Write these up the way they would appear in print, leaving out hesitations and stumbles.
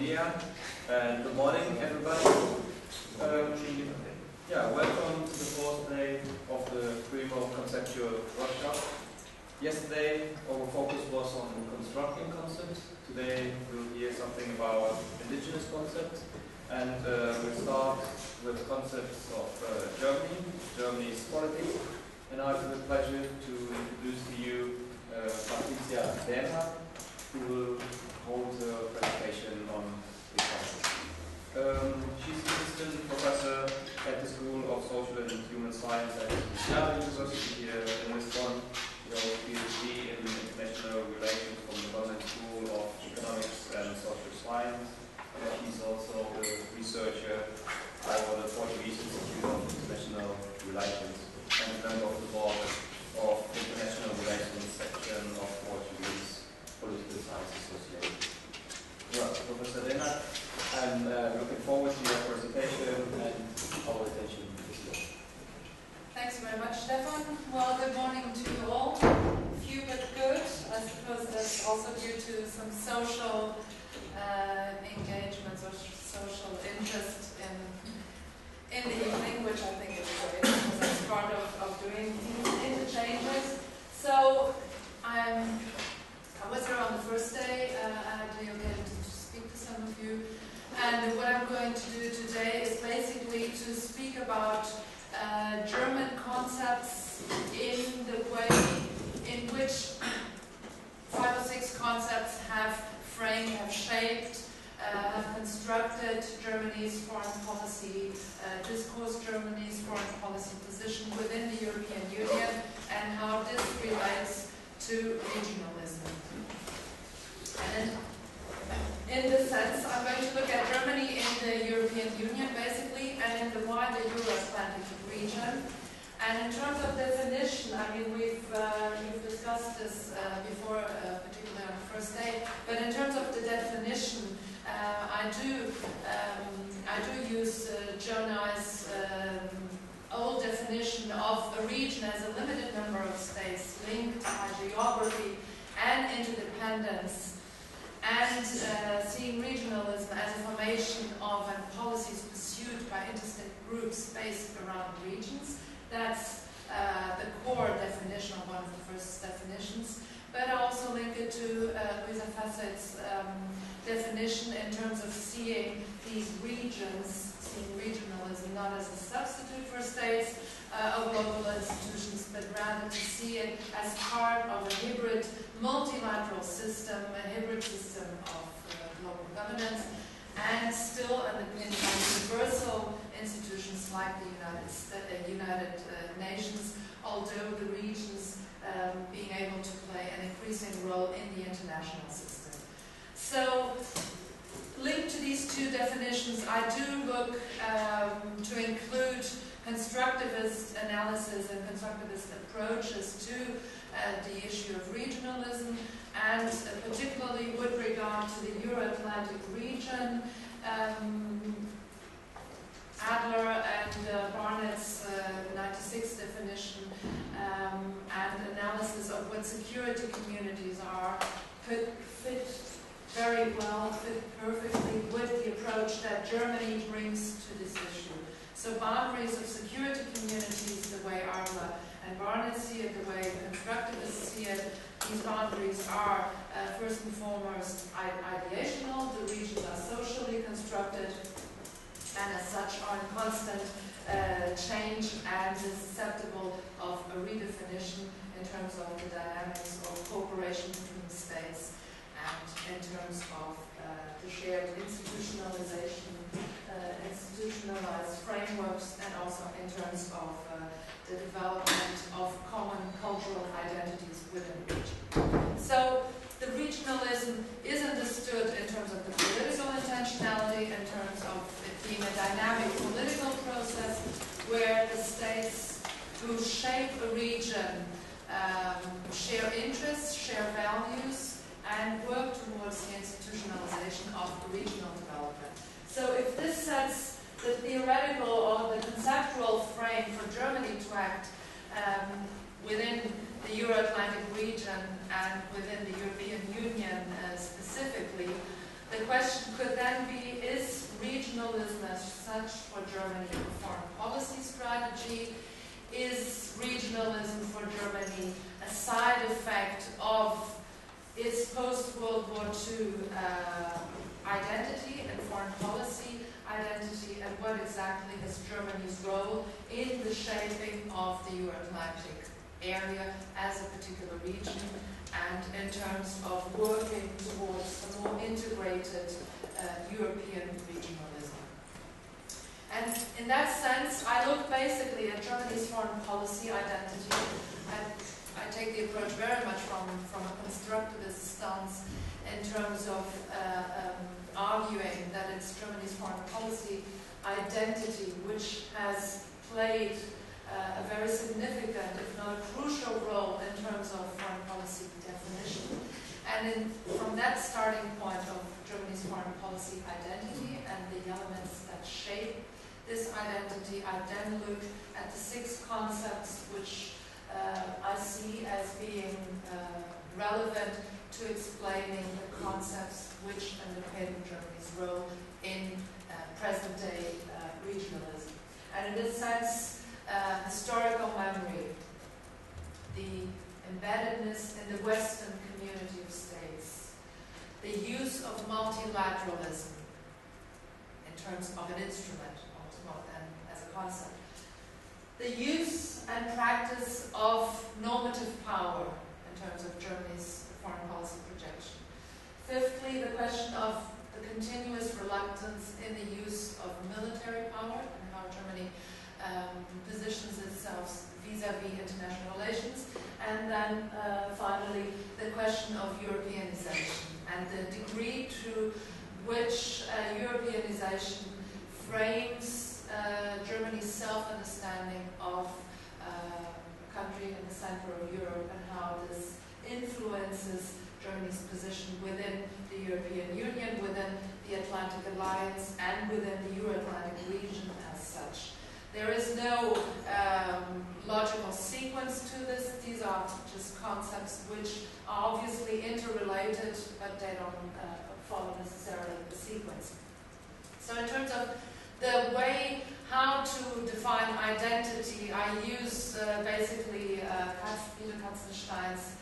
dia, and good morning, everybody. Welcome to the fourth day of the PRIMO Conceptual Workshop. Yesterday, our focus was on constructing concepts. Today, we'll hear something about indigenous concepts, and we'll start with concepts of Germany's politics. And I have the pleasure to introduce to you Patricia Daehnhardt, who will hold a presentation on this concept. She's assistant professor at the School of Social and Human Science at Lusíada University here in Lisbon. She holds a PhD in International Relations from the London School of Economics and Social Science. She's also a researcher for the Portuguese Institute of International Relations and a member of the board of International Relations section of Portuguese Political Science Association. Well, Professor Daehnhardt, I'm looking forward to your presentation and our attention is yours. Thanks very much, Stefan. Well, good morning to you all. Few but good. I suppose that's also due to some social engagements or social interest in the evening, which I think is great because that's part of doing these interchanges. So I was here on the first day. I had the occasion to speak to some of you. And what I'm going to do today is basically to speak about German concepts in the way in which 5 or 6 concepts have framed, have shaped, have constructed Germany's foreign policy discourse, Germany's foreign policy position within the European Union, and how this relates to regionalism. And in this sense, I'm going to look at Germany in the European Union, basically, and in the wider Euro-Atlantic region. And in terms of definition, I mean, we've discussed this before, particularly on the first day. But in terms of the definition, I do use Jonai's old definition of a region as a limited number of states linked by geography and interdependence, and seeing regionalism as a formation of and policies pursued by interstate groups based around regions. That's the core definition, or one of the first definitions. But I also link it to Louisa Fassett's definition in terms of seeing these regions, seeing regionalism not as a substitute for states or global institutions, but rather to see it as part of a hybrid multilateral system, a hybrid system of global governance, and still in universal institutions like the United Nations, although the regions being able to play an increasing role in the international system. So, linked to these two definitions, I do look to include constructivist analysis and constructivist approaches to the issue of regionalism, and particularly with regard to the Euro-Atlantic region, Adler and Barnett's 96 definition and analysis of what security communities are fit very well, fit perfectly with the approach that Germany brings to this issue. So boundaries of security communities, the way Adler and Barnett see it, the way constructivists see it, these boundaries are first and foremost ideational. The regions are socially constructed, and as such are in constant change and is susceptible of a redefinition in terms of the dynamics of cooperation between states and in terms of the shared institutionalization, institutionalized frameworks, and also in terms of the development of common cultural identities within the region. So the regionalism is understood in terms of the political intentionality, in terms of it being a dynamic political process where the states who shape a region share interests, share values, and work towards the institutionalization of regional development. So if this sets the theoretical or the conceptual frame for Germany to act within the Euro-Atlantic region and within the European Union specifically, the question could then regionalism as such for Germany a foreign policy strategy? Is regionalism for Germany a side effect of its post-World War II identity and foreign policy identity, and what exactly is Germany's role in the shaping of the Euro-Atlantic area as a particular region, and in terms of working towards a more integrated European regionalism. And in that sense, I look basically at Germany's foreign policy identity, and I take the approach very much from a constructivist stance in terms of arguing that it's Germany's foreign policy identity which has played a very significant, if not a crucial role in terms of foreign policy definition. And from that starting point of Germany's foreign policy identity and the elements that shape this identity, I then look at the 6 concepts which I see as being relevant to explaining the concepts which underpin Germany's role in present-day regionalism. And in this sense, historical memory, the embeddedness in the Western community of states, the use of multilateralism in terms of an instrument, almost more than as a concept, the use and practice of normative power in terms of Germany's foreign policy projection. Fifthly, the question of the continuous reluctance in the use of military power and how Germany positions itself vis-à-vis international relations. And then finally, the question of Europeanization and the degree to which Europeanization frames Germany's self-understanding of a country in the center of Europe, and how this influences Germany's position within the European Union, within the Atlantic Alliance, and within the Euro-Atlantic region as such. There is no logical sequence to this. These are just concepts which are obviously interrelated, but they don't follow necessarily the sequence. So in terms of the way how to define identity, I use basically Peter Katzenstein's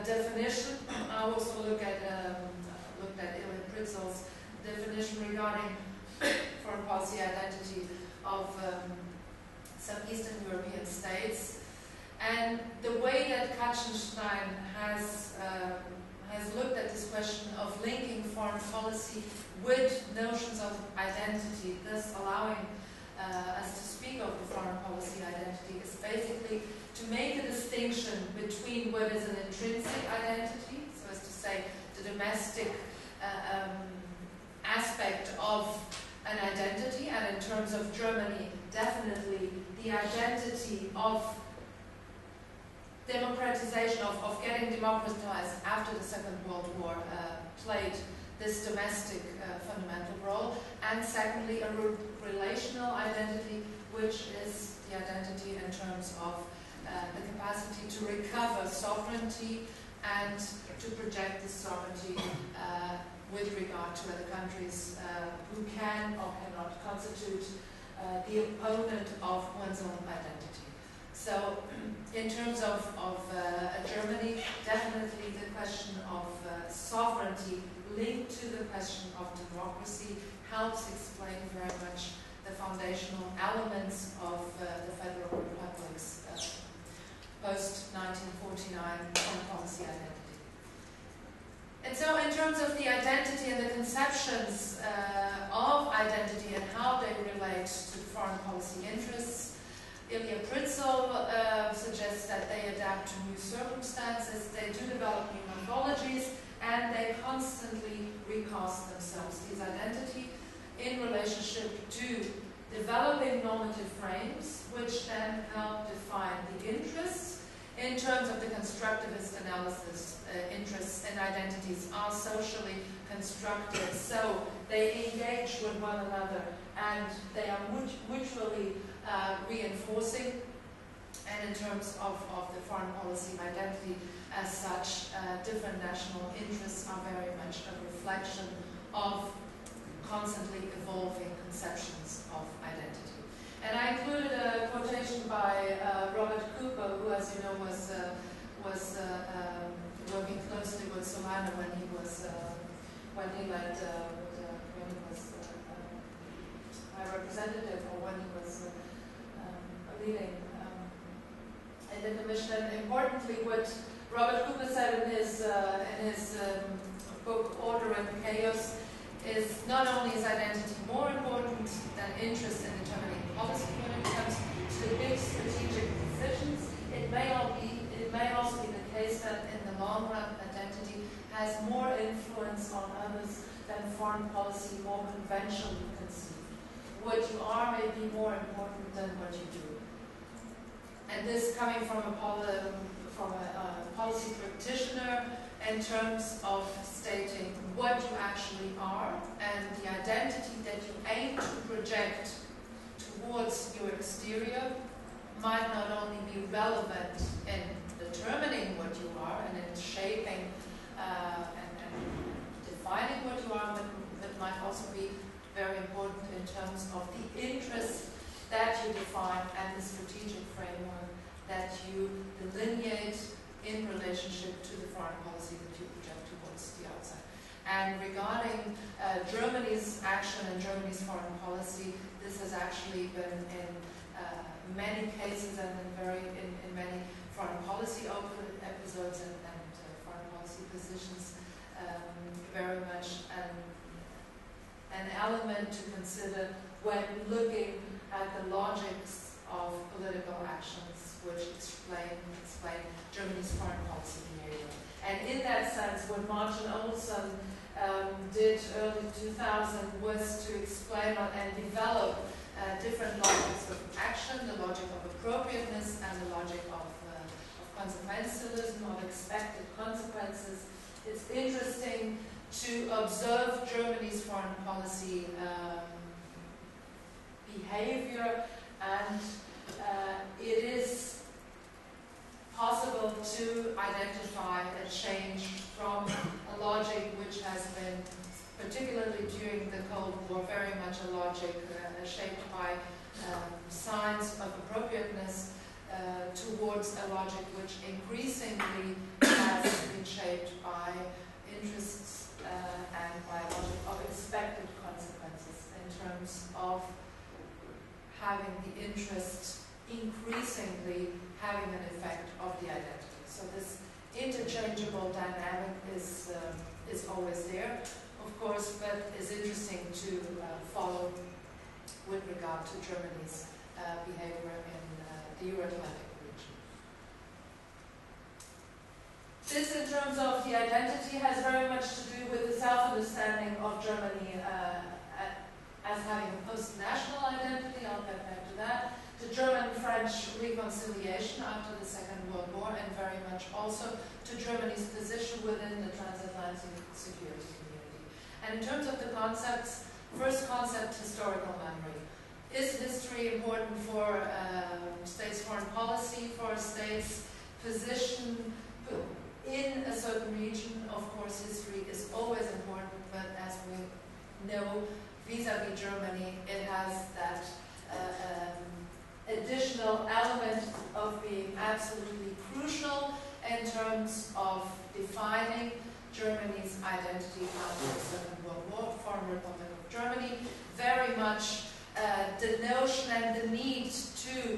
definition. I also looked at Pritzel's definition regarding foreign policy identity of some Eastern European states, and the way that Katzenstein has looked at this question of linking foreign policy with notions of identity, thus allowing us to speak of the foreign policy identity, is basically to make a distinction between what is an intrinsic identity, so as to say the domestic aspect of an identity, and in terms of Germany, definitely the identity of democratization, of getting democratized after the Second World War played this domestic fundamental role, and secondly, a relational identity, which is the identity in terms of the capacity to recover sovereignty and to project this sovereignty with regard to other countries who can or cannot constitute the opponent of one's own identity. So in terms of Germany, definitely the question of sovereignty linked to the question of democracy helps explain very much the foundational elements of the Federal Republic's post-1949 foreign policy identity. And so in terms of the identity and the conceptions of identity and how they relate to foreign policy interests, Ilya Pritzel suggests that they adapt to new circumstances, they do develop new mythologies, and they constantly recast themselves, these identity, in relationship to developing normative frames, which then help define the interests. In terms of the constructivist analysis, interests and identities are socially constructed, so they engage with one another and they are mutually reinforcing. And in terms of the foreign policy identity as such, different national interests are very much a reflection of constantly evolving when he led, when he was High Representative, or when he was leading in the Commission. And importantly, what Robert Cooper said in his book Order and Chaos is not only is identity more important than interest in determining policy when it comes to big strategic decisions, it may also be the case that in the long run identity has more influence on others than foreign policy more conventionally conceived. What you are may be more important than what you do. And this coming from a policy practitioner in terms of stating what you actually are and the identity that you aim to project towards your exterior might not only be relevant in determining what you are and in shaping and defining what you are, but it might also be very important in terms of the interests that you define and the strategic framework that you delineate in relationship to the foreign policy that you project towards the outside. And regarding Germany's action and Germany's foreign policy, this has actually been in many cases and in many foreign policy episodes and foreign policy positions very much an element to consider when looking at the logics of political actions which explain Germany's foreign policy behavior. And in that sense, what Martin Olson did early 2000 was to explain and develop different logics of action, the logic of appropriateness and the logic of consequentialism, of expected consequences. It's interesting to observe Germany's foreign policy behavior, and it is possible to identify a change from a logic which has been, particularly during the Cold War, very much a logic shaped by signs of appropriateness towards a logic which increasingly has been shaped by interests and by a logic of expected consequences in terms of having the interest increasingly having an effect of the identity. So this interchangeable dynamic is always there, of course, but is interesting to follow with regard to Germany's behavior in the Euro-Atlantic region. This, in terms of the identity, has very much to do with the self-understanding of Germany as having a post-national identity. I'll get back to that. The German-French reconciliation after the Second World War, and very much also to Germany's position within the transatlantic security community. And in terms of the concepts, first concept, historical memory. Is history important for states' foreign policy, for a state's position in a certain region? Of course, history is always important, but as we know, vis-a-vis Germany, it has that additional element of being absolutely crucial in terms of defining Germany's identity after the Second World War, Foreign Republic of Germany. Very much the notion and the need to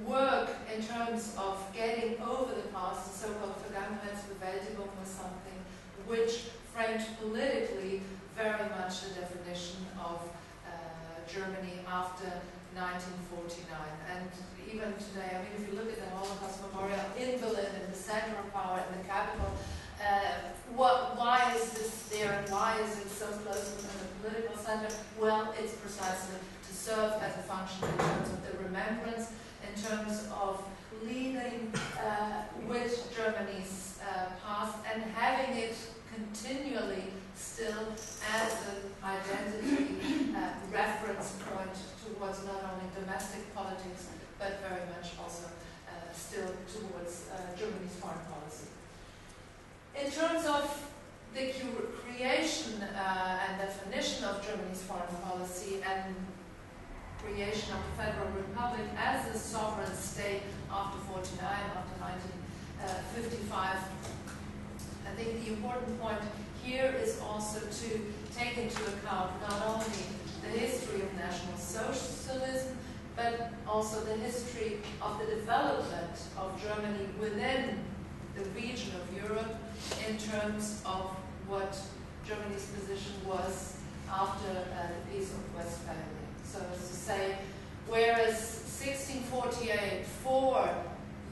work in terms of getting over the past, the so-called Vergangenheitsbewältigung, was something which framed politically very much the definition of Germany after 1949. And even today, I mean, if you look at the Holocaust Memorial in Berlin, in the center of power, in the capital, why is this there and why is it so close within the political center? Well, it's precisely to serve as a function in terms of the remembrance, in terms of leading with Germany's past and having it continually still as an identity reference point towards not only domestic politics, but very much also still towards Germany's foreign policy. In terms of the creation and definition of Germany's foreign policy and creation of the Federal Republic as a sovereign state after 1949, after 1955, I think the important point here is also to take into account not only the history of National Socialism, but also the history of the development of Germany within the region of Europe in terms of what Germany's position was after the Peace of Westphalia. So as to say, whereas 1648 for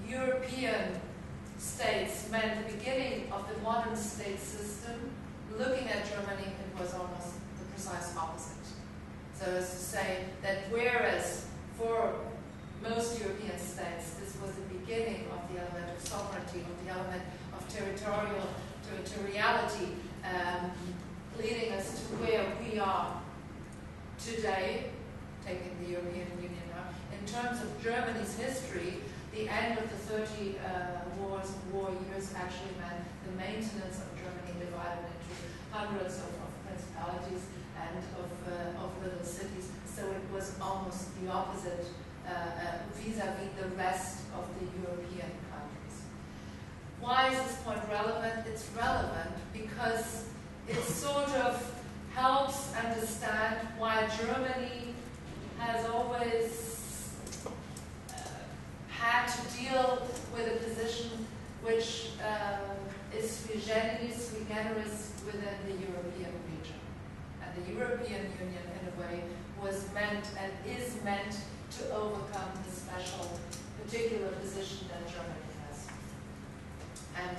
European states meant the beginning of the modern state system, looking at Germany, it was almost the precise opposite. So as to say that whereas for most European states this was the beginning of the element of sovereignty, of the element of territoriality, leading us to where we are today, taking the European Union now. In terms of Germany's history, the end of the 30 war years actually meant the maintenance of Germany divided into hundreds of principalities and of little cities. So it was almost the opposite vis-a-vis the rest of the European countries. Why is this point relevant? It's relevant because it sort of helps understand why Germany has always had to deal with a position which is sui generis within the European region. And the European Union, in a way, was meant and is meant to overcome the special, particular position that Germany has. And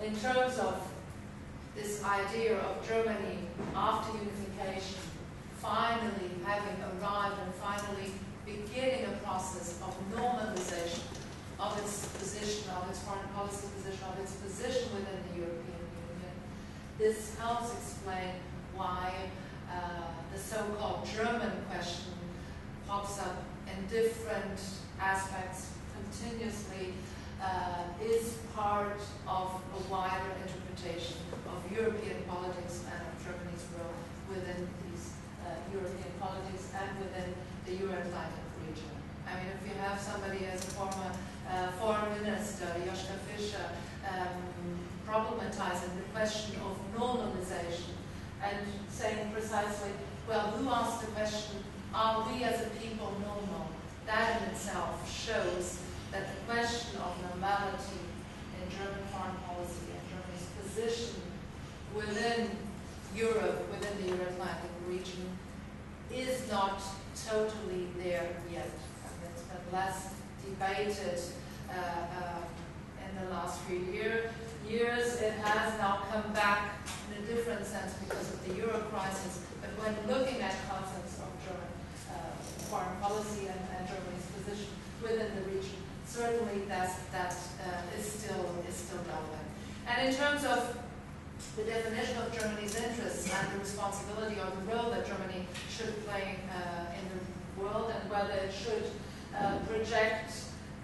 in terms of this idea of Germany after unification finally having arrived and finally beginning a process of normalization of its position, of its foreign policy position, of its position within the European Union, this helps explain why the so-called German question pops up in different aspects continuously, is part of a wider interpretation of European politics and of Germany's role within these European politics and within the Euro-Atlantic region. I mean, if you have somebody as a former foreign minister, Joschka Fischer, problematizing the question of normalization and saying precisely, well, who asked the question, are we as a people normal? That in itself shows that the question of normality in German foreign policy and Germany's position within Europe, within the Euro-Atlantic region, is not totally there yet. And it's been less debated in the last few years. It has now come back in a different sense because of the Euro crisis. But when looking at concepts of German foreign policy and Germany's position within the region, certainly that is still relevant. And in terms of the definition of Germany's interests and the responsibility or the role that Germany should play in the world, and whether it should project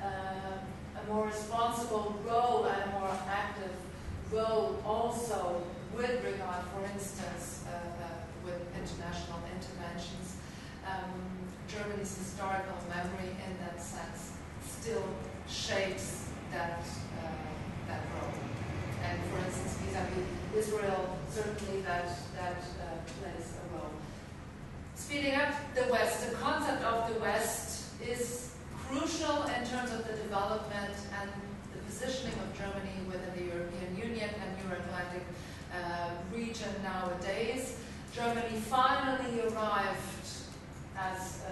a more responsible role and a more active role also with regard, for instance, with international interventions. Germany's historical memory in that sense still shapes that role. And for instance, vis-a-vis Israel, certainly that plays a role. Speeding up the West, the concept of the West is crucial in terms of the development and the positioning of Germany within the European Union and Euro-Atlantic region nowadays. Germany finally arrived, as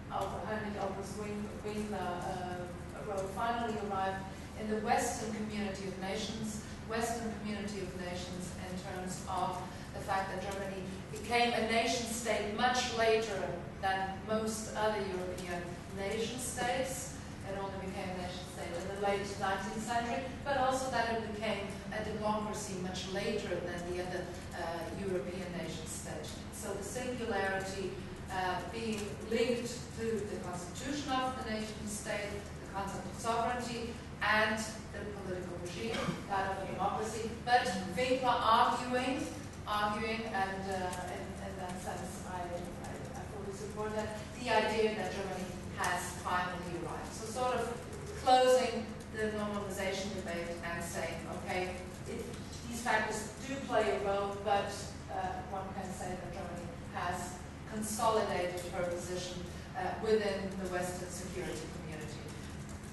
Heinrich August Winkler wrote, finally arrived in the Western community of nations, in terms of the fact that Germany became a nation state much later than most other European nation states. It only became a nation state in the late 19th century, but also that it became a democracy much later than the other European nation states. So the singularity being linked to the constitution of the nation state, the concept of sovereignty, and the political regime, that of a democracy. But Winkler arguing, and in that sense, I fully support that, the idea that Germany has finally arrived. So sort of closing the normalization debate and saying, okay, these factors do play a role, but one can say that Germany has consolidated her position within the Western security community.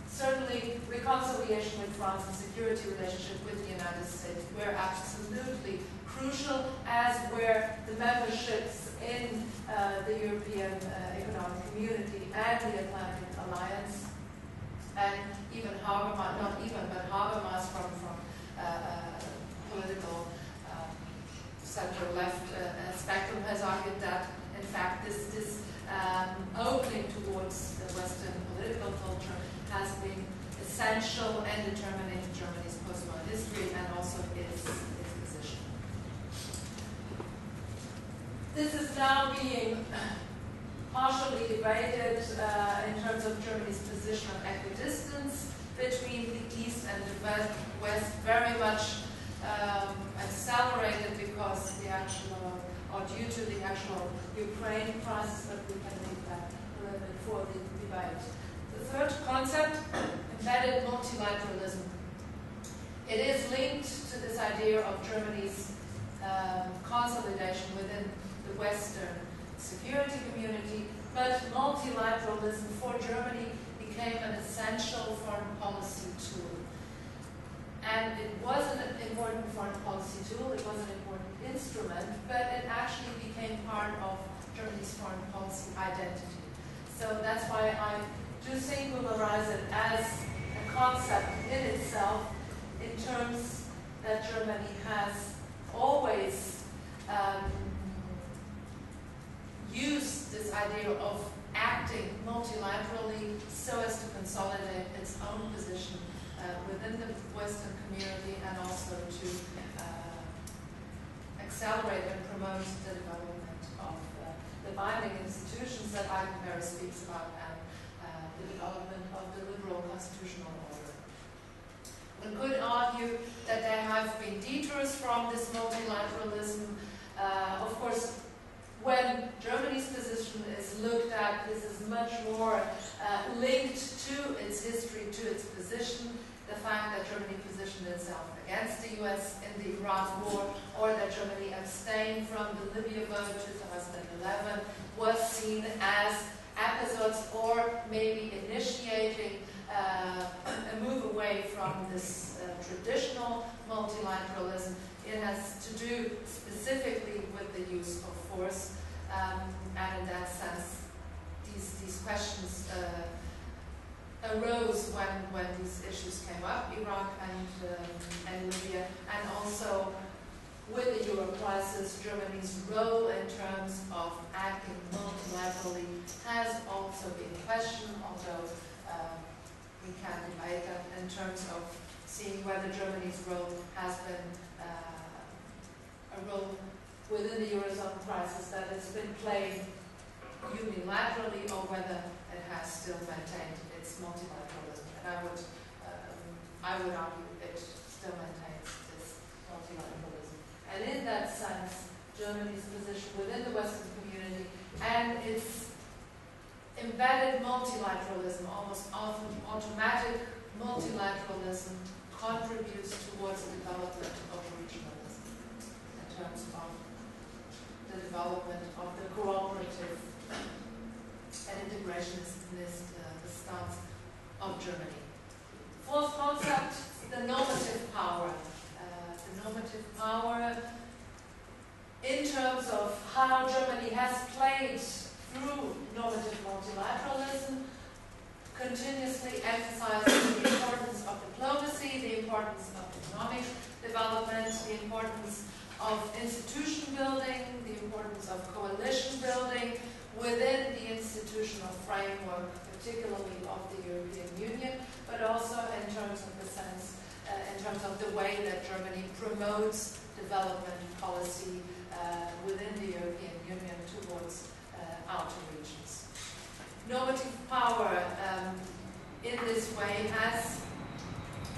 Certainly, reconciliation with France and security relationship with the United States were absolutely crucial, as were the memberships in the European Economic Community and the Atlantic Alliance, and even Habermas, not even, but Habermas from political center-left spectrum has argued that, in fact, this opening towards the Western political culture has been essential and determining Germany's post-war history and also its position. This is now being partially debated in terms of Germany's position of equidistance between the East and the West, very much accelerated because the actual, or due to the actual Ukraine crisis, but we can leave that a little bit for the debate. The third concept, embedded multilateralism. It is linked to this idea of Germany's consolidation within the Western security community, but multilateralism for Germany became an essential foreign policy tool. And it was an important foreign policy tool, it was an important instrument, but it actually became part of Germany's foreign policy identity. So that's why I do singularize it as a concept in itself, in terms that Germany has always used this idea of acting multilaterally so as to consolidate its own position within the Western community, and also to accelerate and promote the development of the binding institutions that Eikenberry speaks about, and the development of the liberal constitutional order. One could argue that there have been detours from this multilateralism. Of course, when Germany's position is looked at, this is much more linked to its history, to its position. The fact that Germany positioned itself against the US in the Iraq War, or that Germany abstained from the Libya vote 2011, was seen as episodes or maybe initiating a move away from this traditional multilateralism. It has to do specifically with the use of force, and in that sense, these questions arose when these issues came up, Iraq and Libya, and also with the euro crisis, Germany's role in terms of acting multilaterally has also been questioned, although we can debate that in terms of seeing whether Germany's role has been a role within the Eurozone crisis that it's been playing unilaterally, or whether it has still maintained its multilateralism. And I would argue it still maintains this multilateralism. And in that sense, Germany's position within the Western community and its embedded multilateralism, almost automatic multilateralism, contributes towards the development of regionalism in terms of the development of the cooperative and integrationist stance of Germany. Fourth concept, the normative power. The normative power in terms of how Germany has played through normative multilateralism, continuously emphasizing the importance of diplomacy, the importance of economic development, the importance of institution building, the importance of coalition building within the institutional framework, particularly of the European Union, but also in terms of the sense, in terms of the way that Germany promotes development policy within the European Union towards outer regions. Normative power in this way has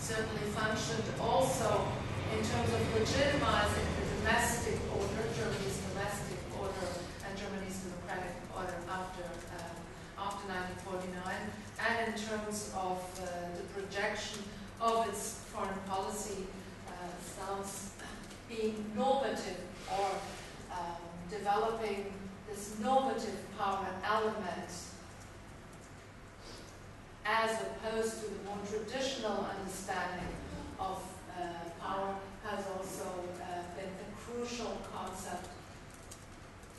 certainly functioned also in terms of legitimizing the domestic order, Germany's domestic order and Germany's democratic order after 1949, and in terms of the projection normative or developing this normative power element as opposed to the more traditional understanding of power has also been a crucial concept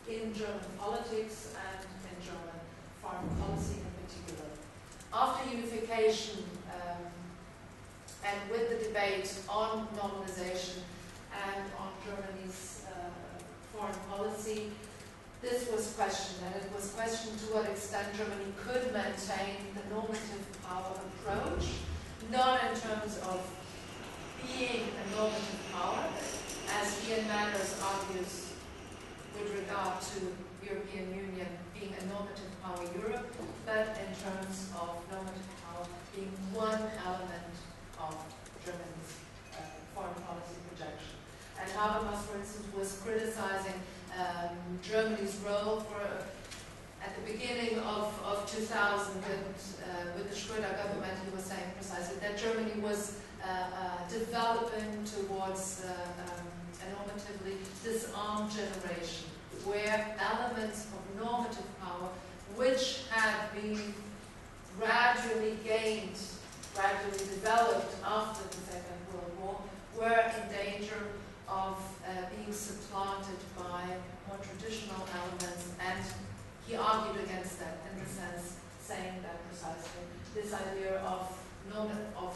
in German politics and in German foreign policy in particular. After unification and with the debate on normalization and on Germany's foreign policy, this was questioned, and it was questioned to what extent Germany could maintain the normative power approach, not in terms of being a normative power, as Ian Manners argues with regard to European Union being a normative power Europe, but in terms of normative power being one element of Germany's foreign policy projection. And Habermas, for instance, was criticizing Germany's role at the beginning of 2000, and with the Schröder government, he was saying precisely that Germany was developing towards a normatively disarmed generation, where elements of normative power, which had been gradually gained, gradually developed after the Second World War, were in danger of being supplanted by more traditional elements, and he argued against that in the sense, saying that precisely this idea of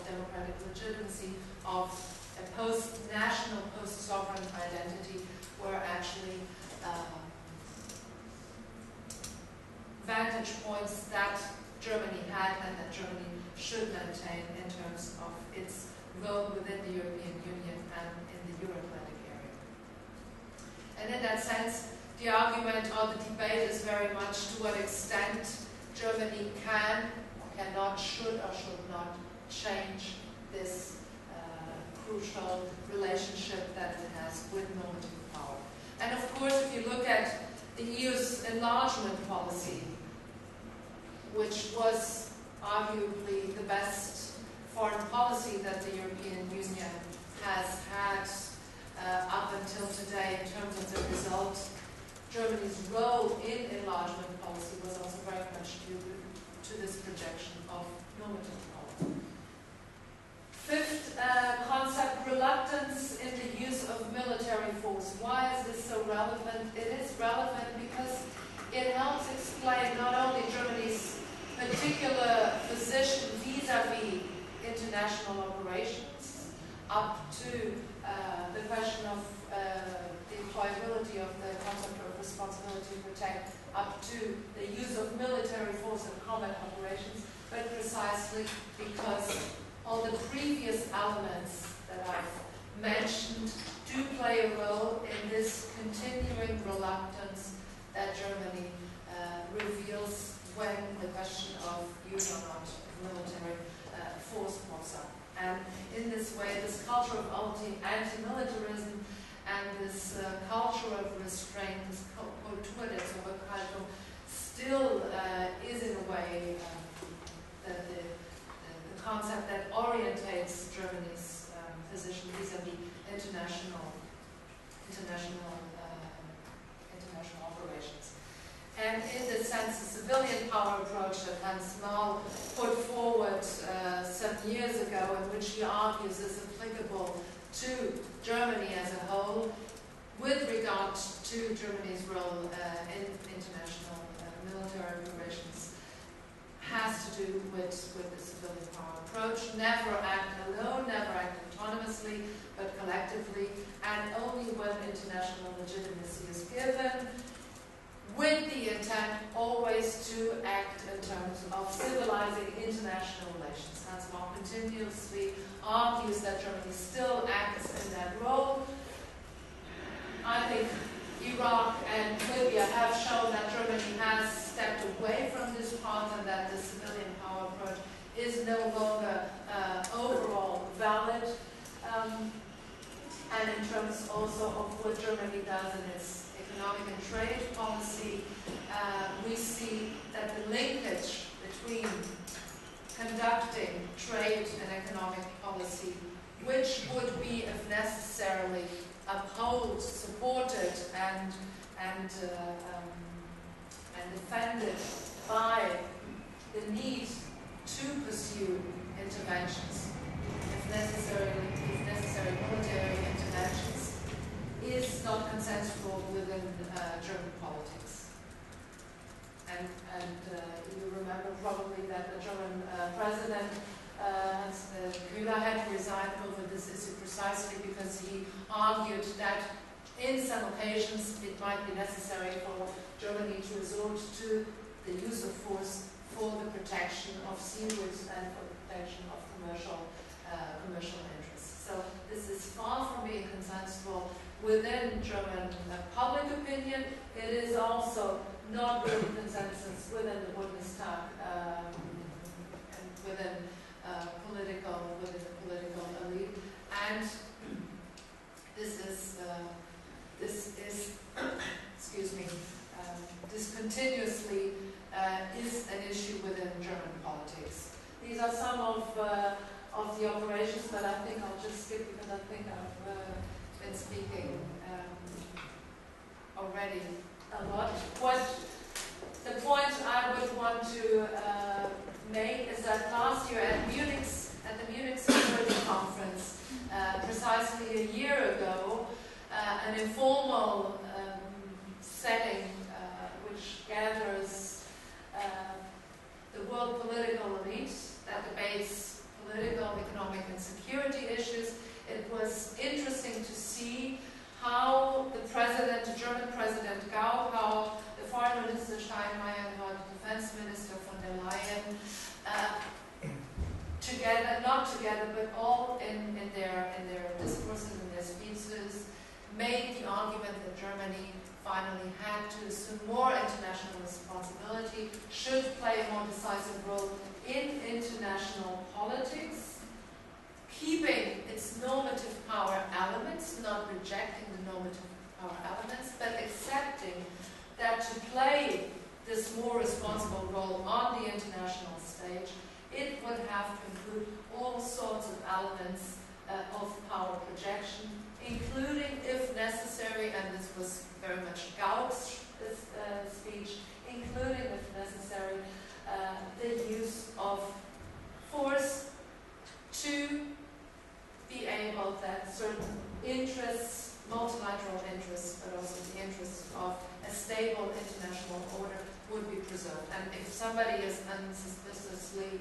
democratic legitimacy, of a post-national, post-sovereign identity were actually vantage points that Germany had and that Germany should maintain in terms of its role within the European Union and in the Euro-Atlantic area. And in that sense, the argument or the debate is very much to what extent Germany can, or cannot, should or should not change this crucial relationship that it has with normative power. And of course, if you look at the EU's enlargement policy, which was arguably the best foreign policy that the European Union has had up until today in terms of the result, Germany's role in enlargement policy was also very much due to this projection of normative power. Fifth concept, reluctance in the use of military force. Why is this so relevant? It is relevant because it helps explain not only Germany's particular position vis-à-vis international operations, up to the question of the employability of the concept of responsibility to protect, up to the use of military force in combat operations, but precisely because all the previous elements that I've mentioned do play a role in this continuing reluctance that Germany reveals when the question of use or not of military force pops up. And in this way, this culture of anti-militarism and this culture of restraint, this Kultur der Zurückhaltung, still is in a way the concept that orientates Germany's position vis-à-vis international operations. And in this sense, the civilian power approach that Hans Maul put forward some years ago, in which he argues is applicable to Germany as a whole, with regard to Germany's role in international military operations, has to do with the civilian power approach. Never act alone, never act autonomously, but collectively, and only when international legitimacy is given, with the intent always to act in terms of civilizing international relations. Hans Maul continuously argues that Germany still acts in that role. I think Iraq and Libya have shown that Germany has stepped away from this path and that the civilian power approach is no longer overall valid. And in terms also of what Germany does in its economic and trade policy, we see that the linkage between conducting trade and economic policy, which would be, if necessarily, upheld, supported, and defended by the need to pursue interventions, if necessary military interventions, is not consensual within German politics. And you remember probably that the German president Müller had to resign over this issue precisely because he argued that in some occasions it might be necessary for Germany to resort to the use of force for the protection of sea routes and for the protection of commercial interests. So this is far from being consensual within German public opinion. It is also not really consensus within the Bundestag and within the political elite. And this continuously is an issue within German politics. These are some of the operations that I think I'll just skip because I think I've been speaking already a lot. The point I would want to make is that last year at the Munich Security Conference, precisely a year ago, an informal setting which gathers the world political elite that debates political, economic, and security issues. It was interesting to see how the German President Gauck, how the Foreign Minister Steinmeier, and how the Defense Minister von der Leyen, not together, but all in their discourses and their speeches, made the argument that Germany finally had to assume more international responsibility, should play a more decisive role in international politics, keeping its normative power elements, not rejecting the normative power elements, but accepting that to play this more responsible role on the international stage, it would have to include all sorts of elements of power projection, including, if necessary, and this was very much Gauck's speech, including, if necessary, the use of force to be able that certain interests, multilateral interests, but also the interests of a stable international order would be preserved. And if somebody is unsuspiciously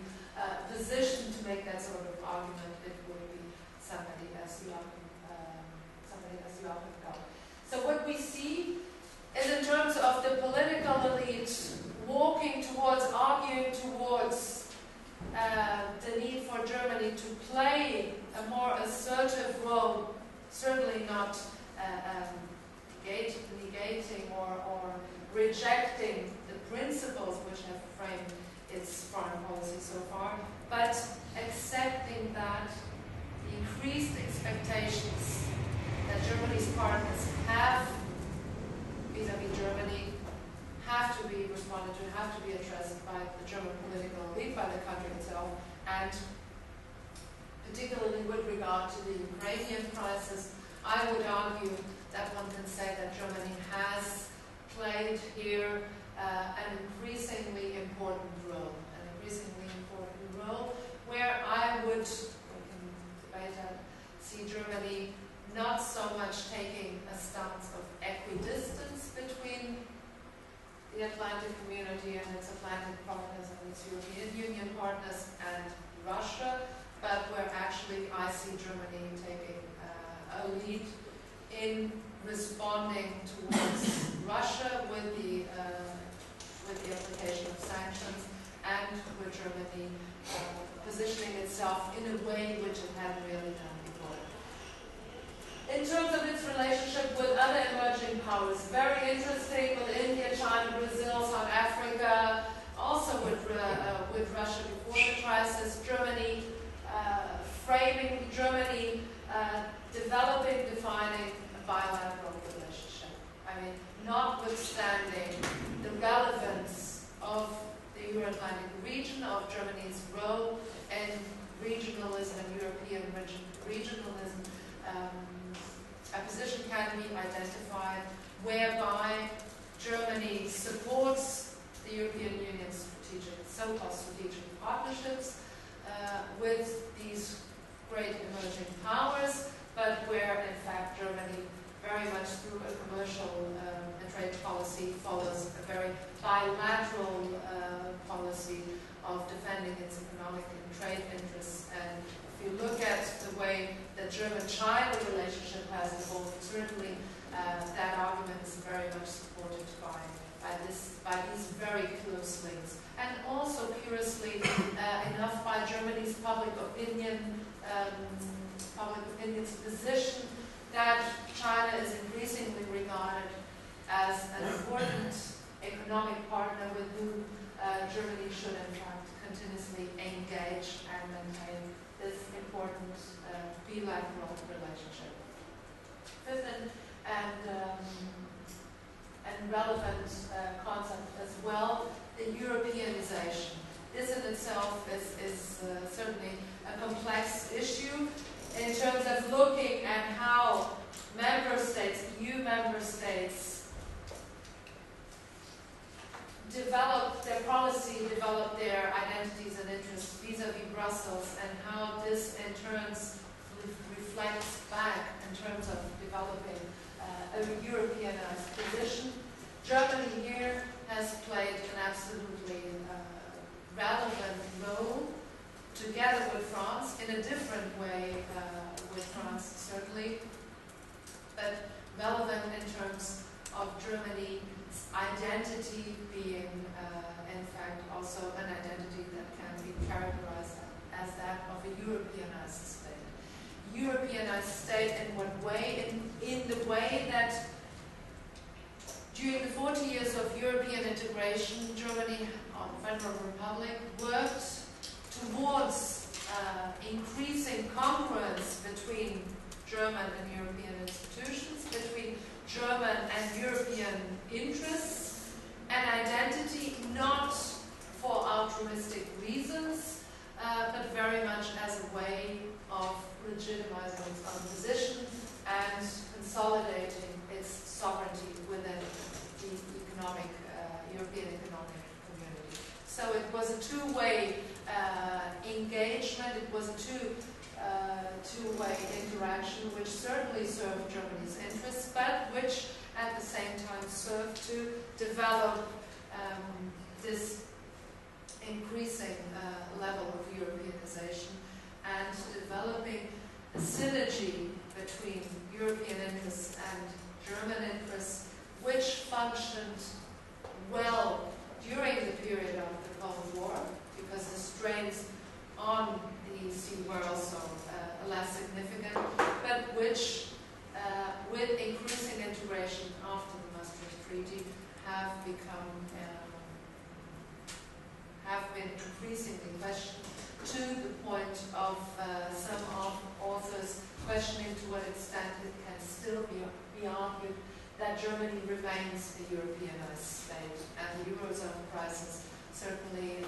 positioned to make that sort of argument, it would be somebody as Joachim Gauck. So what we see is, in terms of the political elite walking towards, arguing towards the need for Germany to play a more assertive role, certainly not negating or rejecting the principles which have framed its foreign policy so far, but accepting that the increased expectations that Germany's partners have vis-à-vis Germany have to be responded to, have to be addressed by the German political elite, by the country itself, and particularly with regard to the Ukrainian crisis, I would argue that one can say that Germany has played here an increasingly important role, where I would, we can debate that, see Germany not so much taking a stance of equidistance between the Atlantic community and its Atlantic partners and its European Union partners and Russia, but where actually I see Germany taking a lead in responding towards Russia with the application of sanctions, and with Germany positioning itself in a way which it hadn't really done before. In terms of its relationship with other emerging powers, very interesting with India, China, Brazil, South Africa, also with Russia before the crisis, Germany developing, defining a bilateral relationship. I mean, notwithstanding the relevance of the Euro-Atlantic region, of Germany's role in regionalism and European regionalism, a position can be identified whereby Germany supports the European Union's so-called strategic partnerships with these great emerging powers, but where in fact Germany very much through a commercial and trade policy follows a very bilateral policy of defending its economic and trade interests. And if you look at the way the German-China relationship has evolved, certainly that argument is very much supported by these very close links. And also, curiously enough, by Germany's public opinion's position that China is increasingly regarded as an important economic partner with whom Germany should in fact continuously engage and maintain this important bilateral relationship. Fifth and relevant concept as well, the Europeanization. This in itself is certainly a complex issue in terms of looking at how member states, EU member states, develop their policy, develop their identities and interests vis-a-vis Brussels, and how this in turn reflects back in terms of developing a Europeanized position. Germany here has played an absolutely relevant role together with France, in a different way with France certainly, but relevant in terms of Germany's identity being in fact also an identity that can be characterized as that of a Europeanized state. Europeanized state in what way? In the way that during the 40 years of European integration, Germany, Federal Republic, worked towards increasing congruence between German and European institutions, between German and European interests and identity, not for altruistic reasons, but very much as a way of legitimizing its own position and consolidating its sovereignty within the European economic community. So it was a two-way engagement, it was a two-way interaction which certainly served Germany's interests, but which at the same time served to develop this increasing level of Europeanization and developing a synergy between European interests and German interests, which functioned well during the period of the Cold War, because the strains on the EC were also less significant, but which, with increasing integration after the Maastricht Treaty, have been increasingly questioned, to the point of some authors questioning to what extent it can still be argued that Germany remains a Europeanized state, and the Eurozone crisis certainly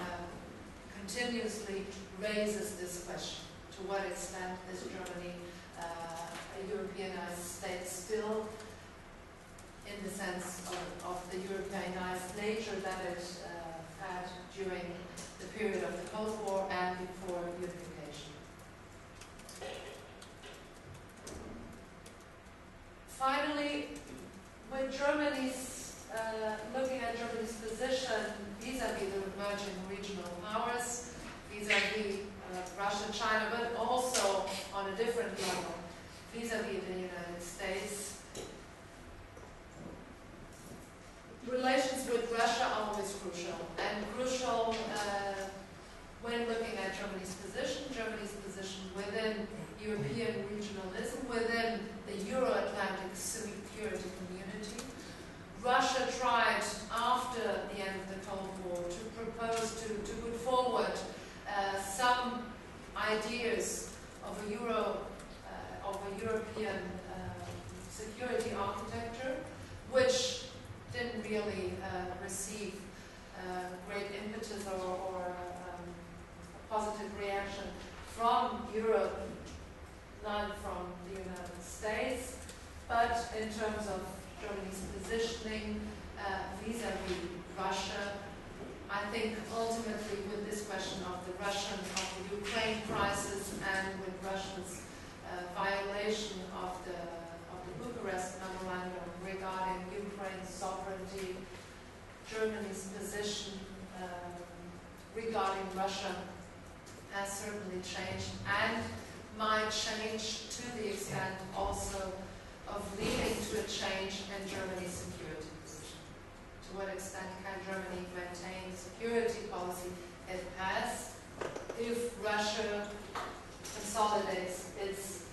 continuously raises this question. To what extent is Germany a Europeanized state still, in the sense of the Europeanized nature that it had during the period of the Cold War and before unification? Finally, with Germany's, looking at Germany's position vis-a-vis the emerging regional powers, vis-a-vis Russia, China, but also on a different level, vis-a-vis the United States, relations with Russia are always crucial, and crucial when looking at Germany's position within European regionalism, within the Euro-Atlantic security community. Russia tried, after the end of the Cold War, to propose, to put forward some ideas of a European security architecture, which didn't really receive great impetus or a positive reaction from Europe, none from the United States. But in terms of Germany's positioning vis-à-vis Russia, I think ultimately with this question of the Ukraine crisis and with Russia's violation of the Bucharest Memorandum regarding Ukraine's sovereignty, Germany's position regarding Russia has certainly changed and might change to the extent also of leading to a change in Germany's security position. To what extent can Germany maintain the security policy it has if Russia consolidates its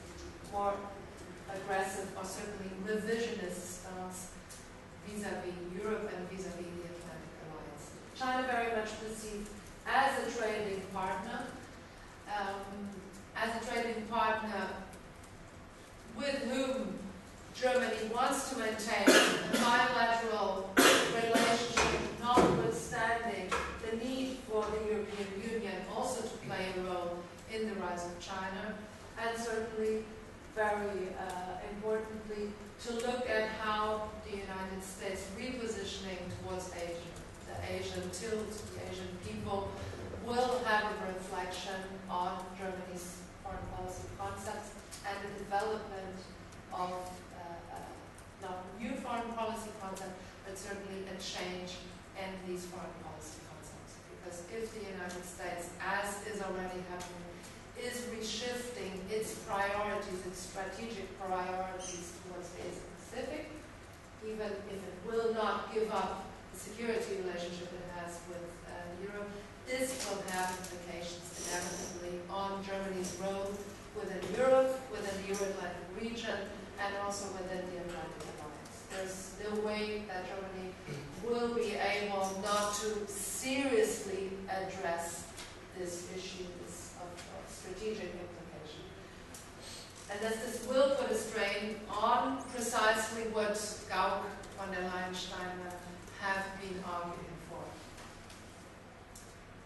more aggressive or certainly revisionist stance vis-à-vis Europe and vis-à-vis the Atlantic Alliance? China very much perceived as a trading partner with whom Germany wants to maintain a bilateral relationship, notwithstanding the need for the European Union also to play a role in the rise of China, and certainly, very importantly, to look at how the United States repositioning towards Asia, the Asian tilt, the Asian people, will have a reflection on Germany's foreign policy concepts and the development of not new foreign policy concepts, but certainly a change in these foreign policy concepts. Because if the United States, as is already happening, is reshifting its priorities, its strategic priorities towards Asia Pacific, even if it will not give up the security relationship it has with Europe, this will have implications inevitably on Germany's role within Europe, within the Euro-Atlantic region, and also within the Atlantic Alliance. There's no way that Germany will be able not to seriously address this issue of strategic implication. And this will put a strain on precisely what Gauck, von der Leyen, Steinmeier have been arguing for.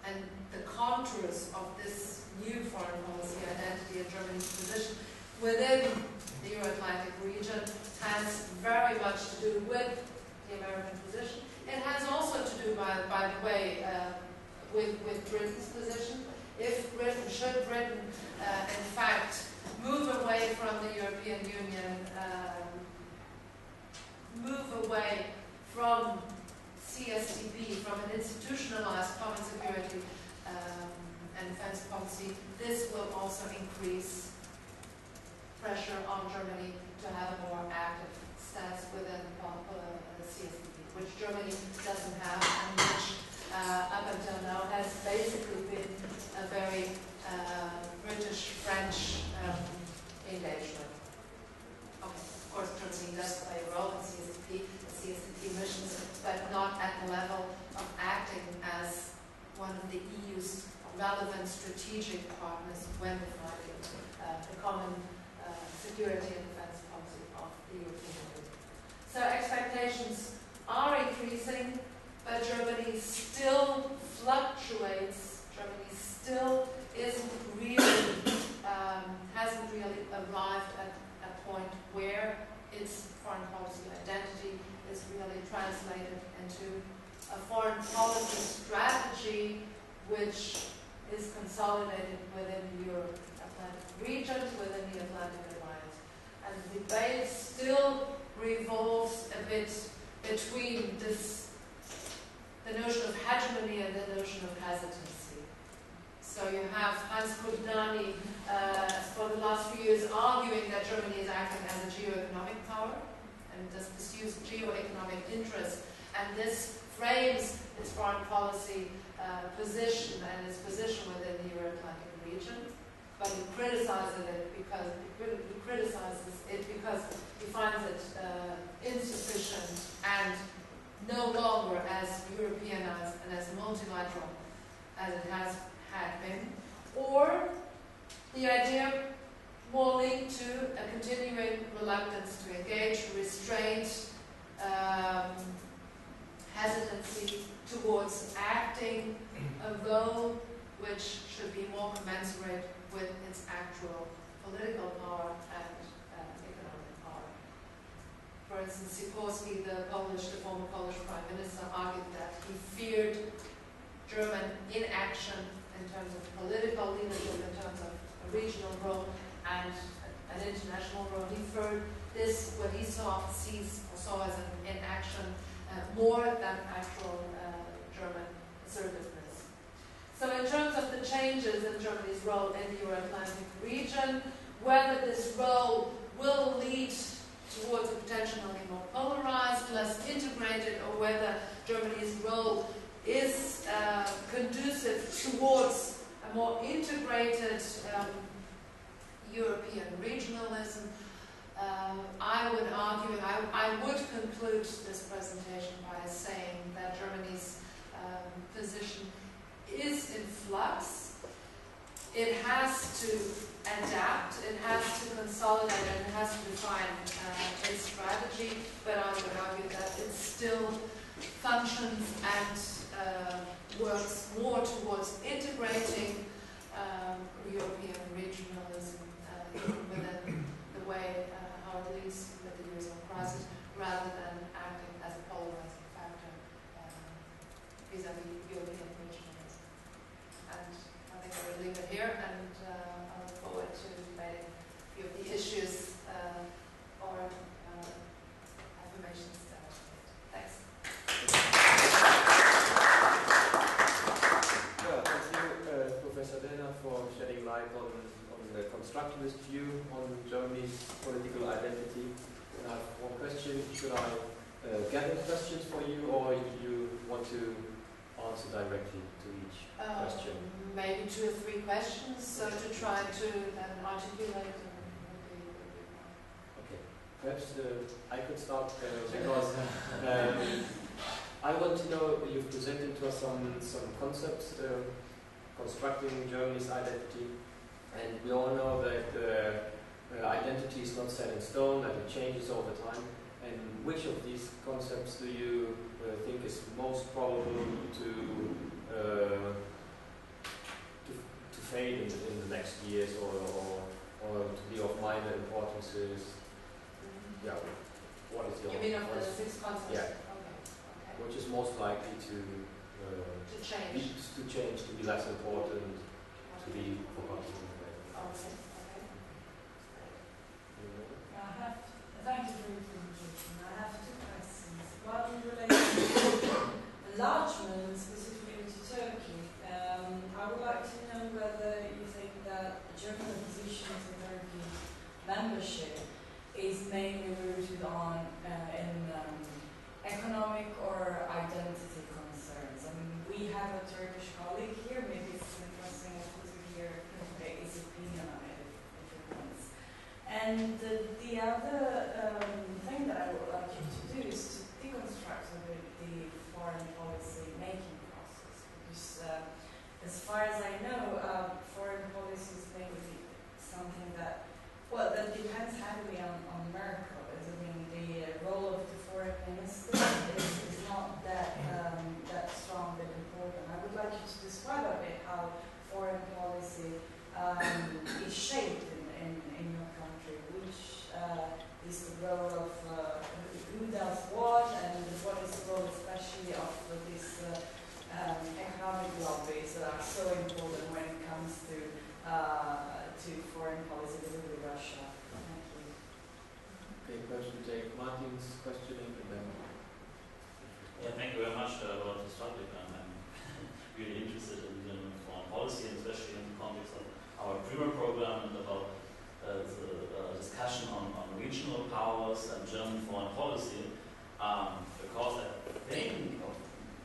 And the contours of this new foreign policy identity and Germany's position within the Euro-Atlantic region has very much to do with the American position. It has also to do, by the way, with Britain's position. If Britain, should Britain, in fact, move away from the European Union, move away from CSTP, from an institutionalized common security and defense policy, this will also increase pressure on Germany to have a more active stance within the CSTP, which Germany doesn't have and which up until now has basically been a very British-French engagement. Okay, of course, Germany does play a role in CSTP missions, but not at the level of acting as one of the EU's relevant strategic partners when defining the common security and defense policy of the European Union. So expectations are increasing, but Germany still fluctuates. Germany still hasn't really arrived at a point where its foreign policy identity is really translated into a foreign policy strategy which is consolidated within the Euro-Atlantic region, within the Atlantic Alliance. And the debate still revolves a bit between the notion of hegemony and the notion of hesitancy. So you have Hans Kudnani for the last few years arguing that Germany is acting as a geo-economic power and thus pursues geo-economic interests, and this frames its foreign policy position and its position within the Euro-Atlantic region. But he criticizes it because he finds it insufficient and no longer as Europeanized and as multilateral as it has had been, or the idea more linked to a continuing reluctance to engage, restraint, hesitancy towards acting a role which should be more commensurate with its actual political power and economic power. For instance, Sikorski, the former Polish Prime Minister, argued that he feared German inaction in terms of political leadership, in terms of a regional role and an international role. He feared this, what he saw as an inaction, more than actual German assertiveness. So in terms of the changes in Germany's role in the Euro-Atlantic region, whether this role will lead towards a potentially more polarized, less integrated, or whether Germany's role is conducive towards a more integrated European regionalism, I would argue, I would conclude this presentation by saying that Germany's position is in flux. It has to adapt, it has to consolidate, and it has to define its strategy, but I would argue that it still functions and works more towards integrating European regionalism within the way how it leads with the Eurozone crisis, rather than acting as a polarizing factor vis-à-vis European regionalism. And I think I will leave it here, and I look forward to debating a few of the issues or affirmations that I made. Thanks. Well, thank you, Professor Daehnhardt, for shedding light on the constructivist view on Germany's political identity. I have one question. Should I gather questions for you, or do you want to answer directly to each question? Maybe 2 or 3 questions, so to try to then articulate. Okay. Perhaps I could start because I want to know, you've presented to us some concepts constructing Germany's identity, and we all know that identity is not set in stone, that it changes all the time. And which of these concepts do you think is most probable to fade in the next years, or to be of minor importance? Yeah, what is your? You mean of the 6 concepts? Yeah. Okay. Which is most likely to change, to be less important, to be forgotten. Okay. Thank you for your presentation. I have 2 questions. One related to enlargement, specifically to Turkey. I would like to know whether you think that German opposition to Turkey membership is mainly rooted on economic or identity concerns. I mean, we have a Turkish colleague here. Maybe it's interesting to hear his opinion on it, if it wants. And the other thing that I would like you to do is to deconstruct a bit the foreign policy making process, because as far as I know, foreign policy is maybe something that depends heavily on Merkel. I mean, the role of the foreign minister is not that strong, that important. I would like you to describe a bit how foreign policy is shaped in your country, which is the role of who does what, and what is the role especially of this economic lobbies that are so important when it comes to foreign policy, particularly Russia. Thank you. Okay, first we take Martin's questioning, and then. Yeah, thank you very much about this topic. I'm really interested in foreign policy, and especially in the context of our PRIMO program and about the discussion on regional powers and German foreign policy, because I think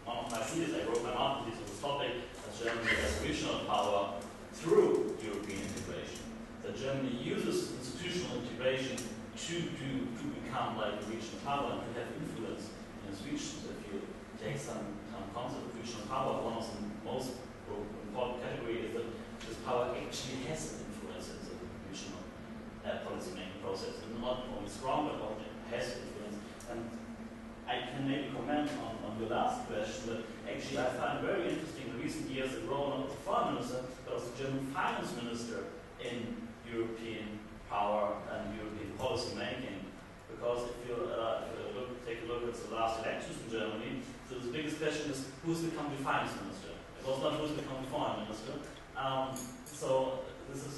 one of my theses, I wrote my master thesis on this topic, that Germany has regional power through European integration. That Germany uses institutional integration to become like a regional power and to have influence in its regions. If you take some concept of regional power, one of the most important category is that this power actually has an influence in the regional policy making process, and not only strong but also has influence. And I can maybe comment on your last question, but actually I find very interesting in recent years the role not of the foreign minister but of the German finance minister in European power and European policy making. Because if you take a look at the last elections in Germany, so the biggest question is who's become the finance minister. It was not who's become the foreign minister. So this is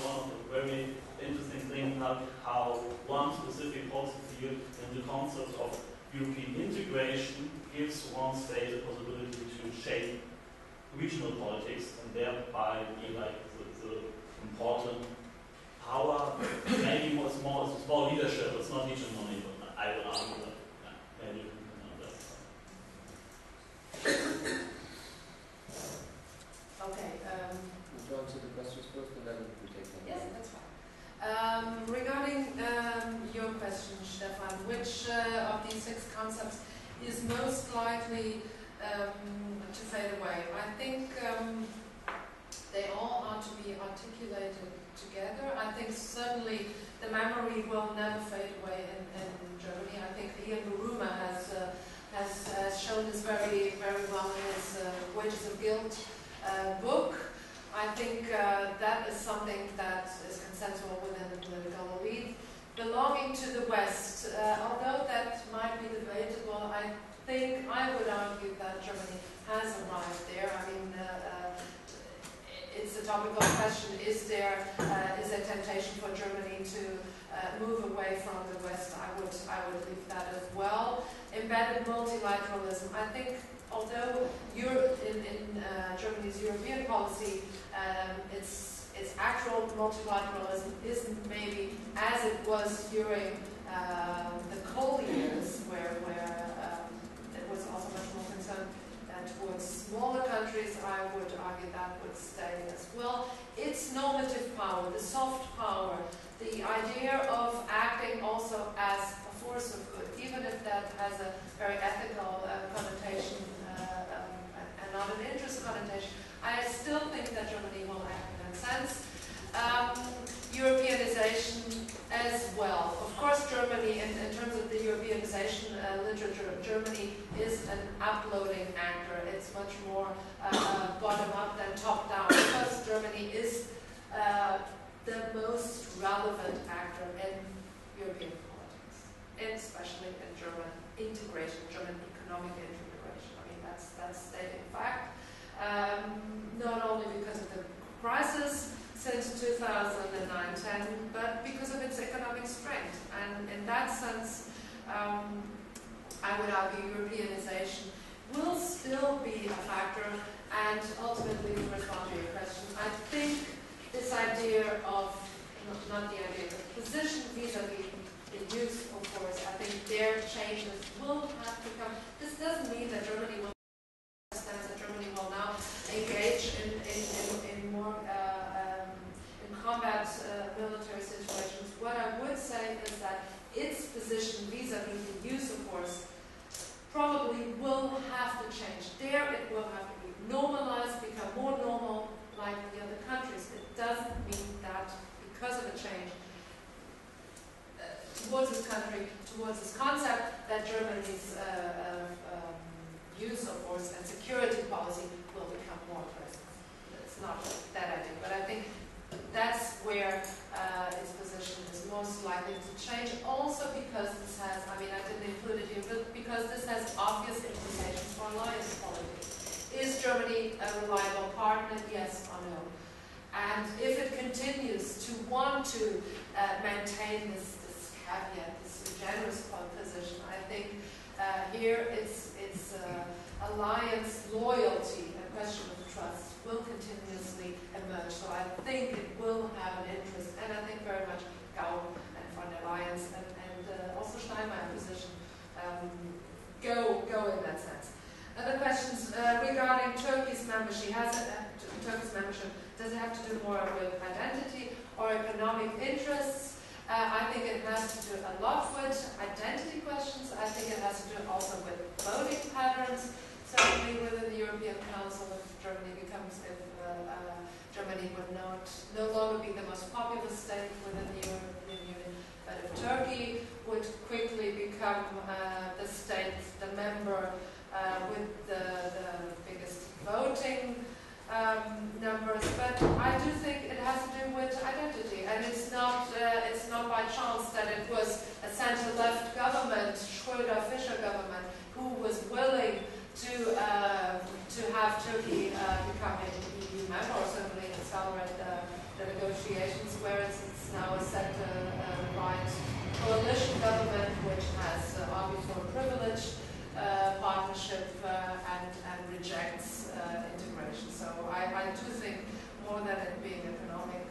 one of the very interesting things, how one specific policy field in the concept of European integration gives one state the possibility to shape regional politics and thereby be like the important power, maybe more small leadership. It's not hegemony, but I would argue that maybe you can know that. Okay. We'll answer the questions first and then we take them. Yes, that's fine. Regarding your question, Stefan, which of these 6 concepts is most likely to fade away? I think they all ought to be articulated together. I think certainly the memory will never fade away in Germany. I think Ian Buruma has shown this very, very well in his Wages of Guilt book. I think that is something that is consensual within the political elite. Belonging to the West, although that might be debatable, I think I would argue that Germany has arrived there. I mean, it's a topical question. Is there temptation for Germany to move away from the West? I would leave that as well. Embedded multilateralism. I think although in Germany's European policy, its actual multilateralism isn't maybe as it was during the Kohl years, where it was also much more concerned towards smaller countries. I would argue that would stay as well. Its normative power, the soft power, the idea of acting also as a force of good, even if that has a very ethical connotation and not an interest connotation, I still think that Germany will act in that sense. Europeanization as well. Of course, Germany, in terms of the Europeanization literature, Germany is an uploading actor. It's much more bottom-up than top-down, because Germany is the most relevant actor in European politics, especially in German integration, German economic integration. I mean, that's stated fact. Not only because of the crisis since 2009-10, but because of its economic strength. And in that sense, I would argue Europeanization will still be a factor. And ultimately, to respond to your question, I think this idea of, not the idea, but position vis-a-vis the use of force, I think their changes will have to come. This doesn't mean that Germany will now engage in more combat military situations. What I would say is that its position vis-a-vis the use of force probably will have to change. There it will have to be normalized, become more normal like the other countries. It doesn't mean that because of a change towards this country, towards this concept, that Germany's use of force and security policy will become more present. It's not that idea, but I think that's where its position is most likely to change. Also because this has, I mean, I didn't include it here, but because this has obvious implications for alliance politics. Is Germany a reliable partner? Yes or no? And if it continues to want to maintain this caveat, this generous position, I think here it's alliance loyalty, a question of trust, will continuously emerge. So I think it will have an interest, and I think very much Gau and von der Leyen's and also Steinmeier position go in that sense. Other questions regarding Turkey's membership. Turkey's membership, does it have to do more with identity or economic interests? I think it has to do a lot with identity questions. I think it has to do also with voting patterns. Certainly within the European Council, if Germany would no longer be the most populous state within the European Union, but if Turkey would quickly become the state, the member with the biggest voting numbers. But I do think it has to do with identity, and it's not by chance response that it was a center-left government, Schröder-Fischer government, who was willing to have Turkey become an EU member, or certainly accelerate the negotiations, whereas it's now a center-right coalition government which has argued for a privileged partnership and rejects integration. So I do think more than it being economic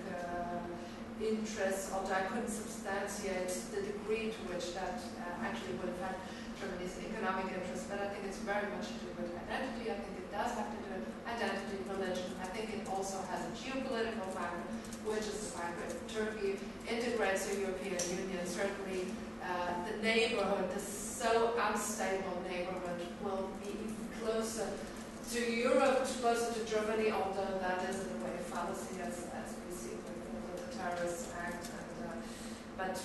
interest, although I couldn't substantiate the degree to which that actually would have had Germany's economic interest, but I think it's very much to do with identity. I think it does have to do with identity, religion. I think it also has a geopolitical factor, which is the fact that Turkey integrates the European Union. Certainly the neighborhood, the so unstable neighborhood, will be closer to Europe, closer to Germany, although that is in a way a fallacy as we see with the terrorist act. And,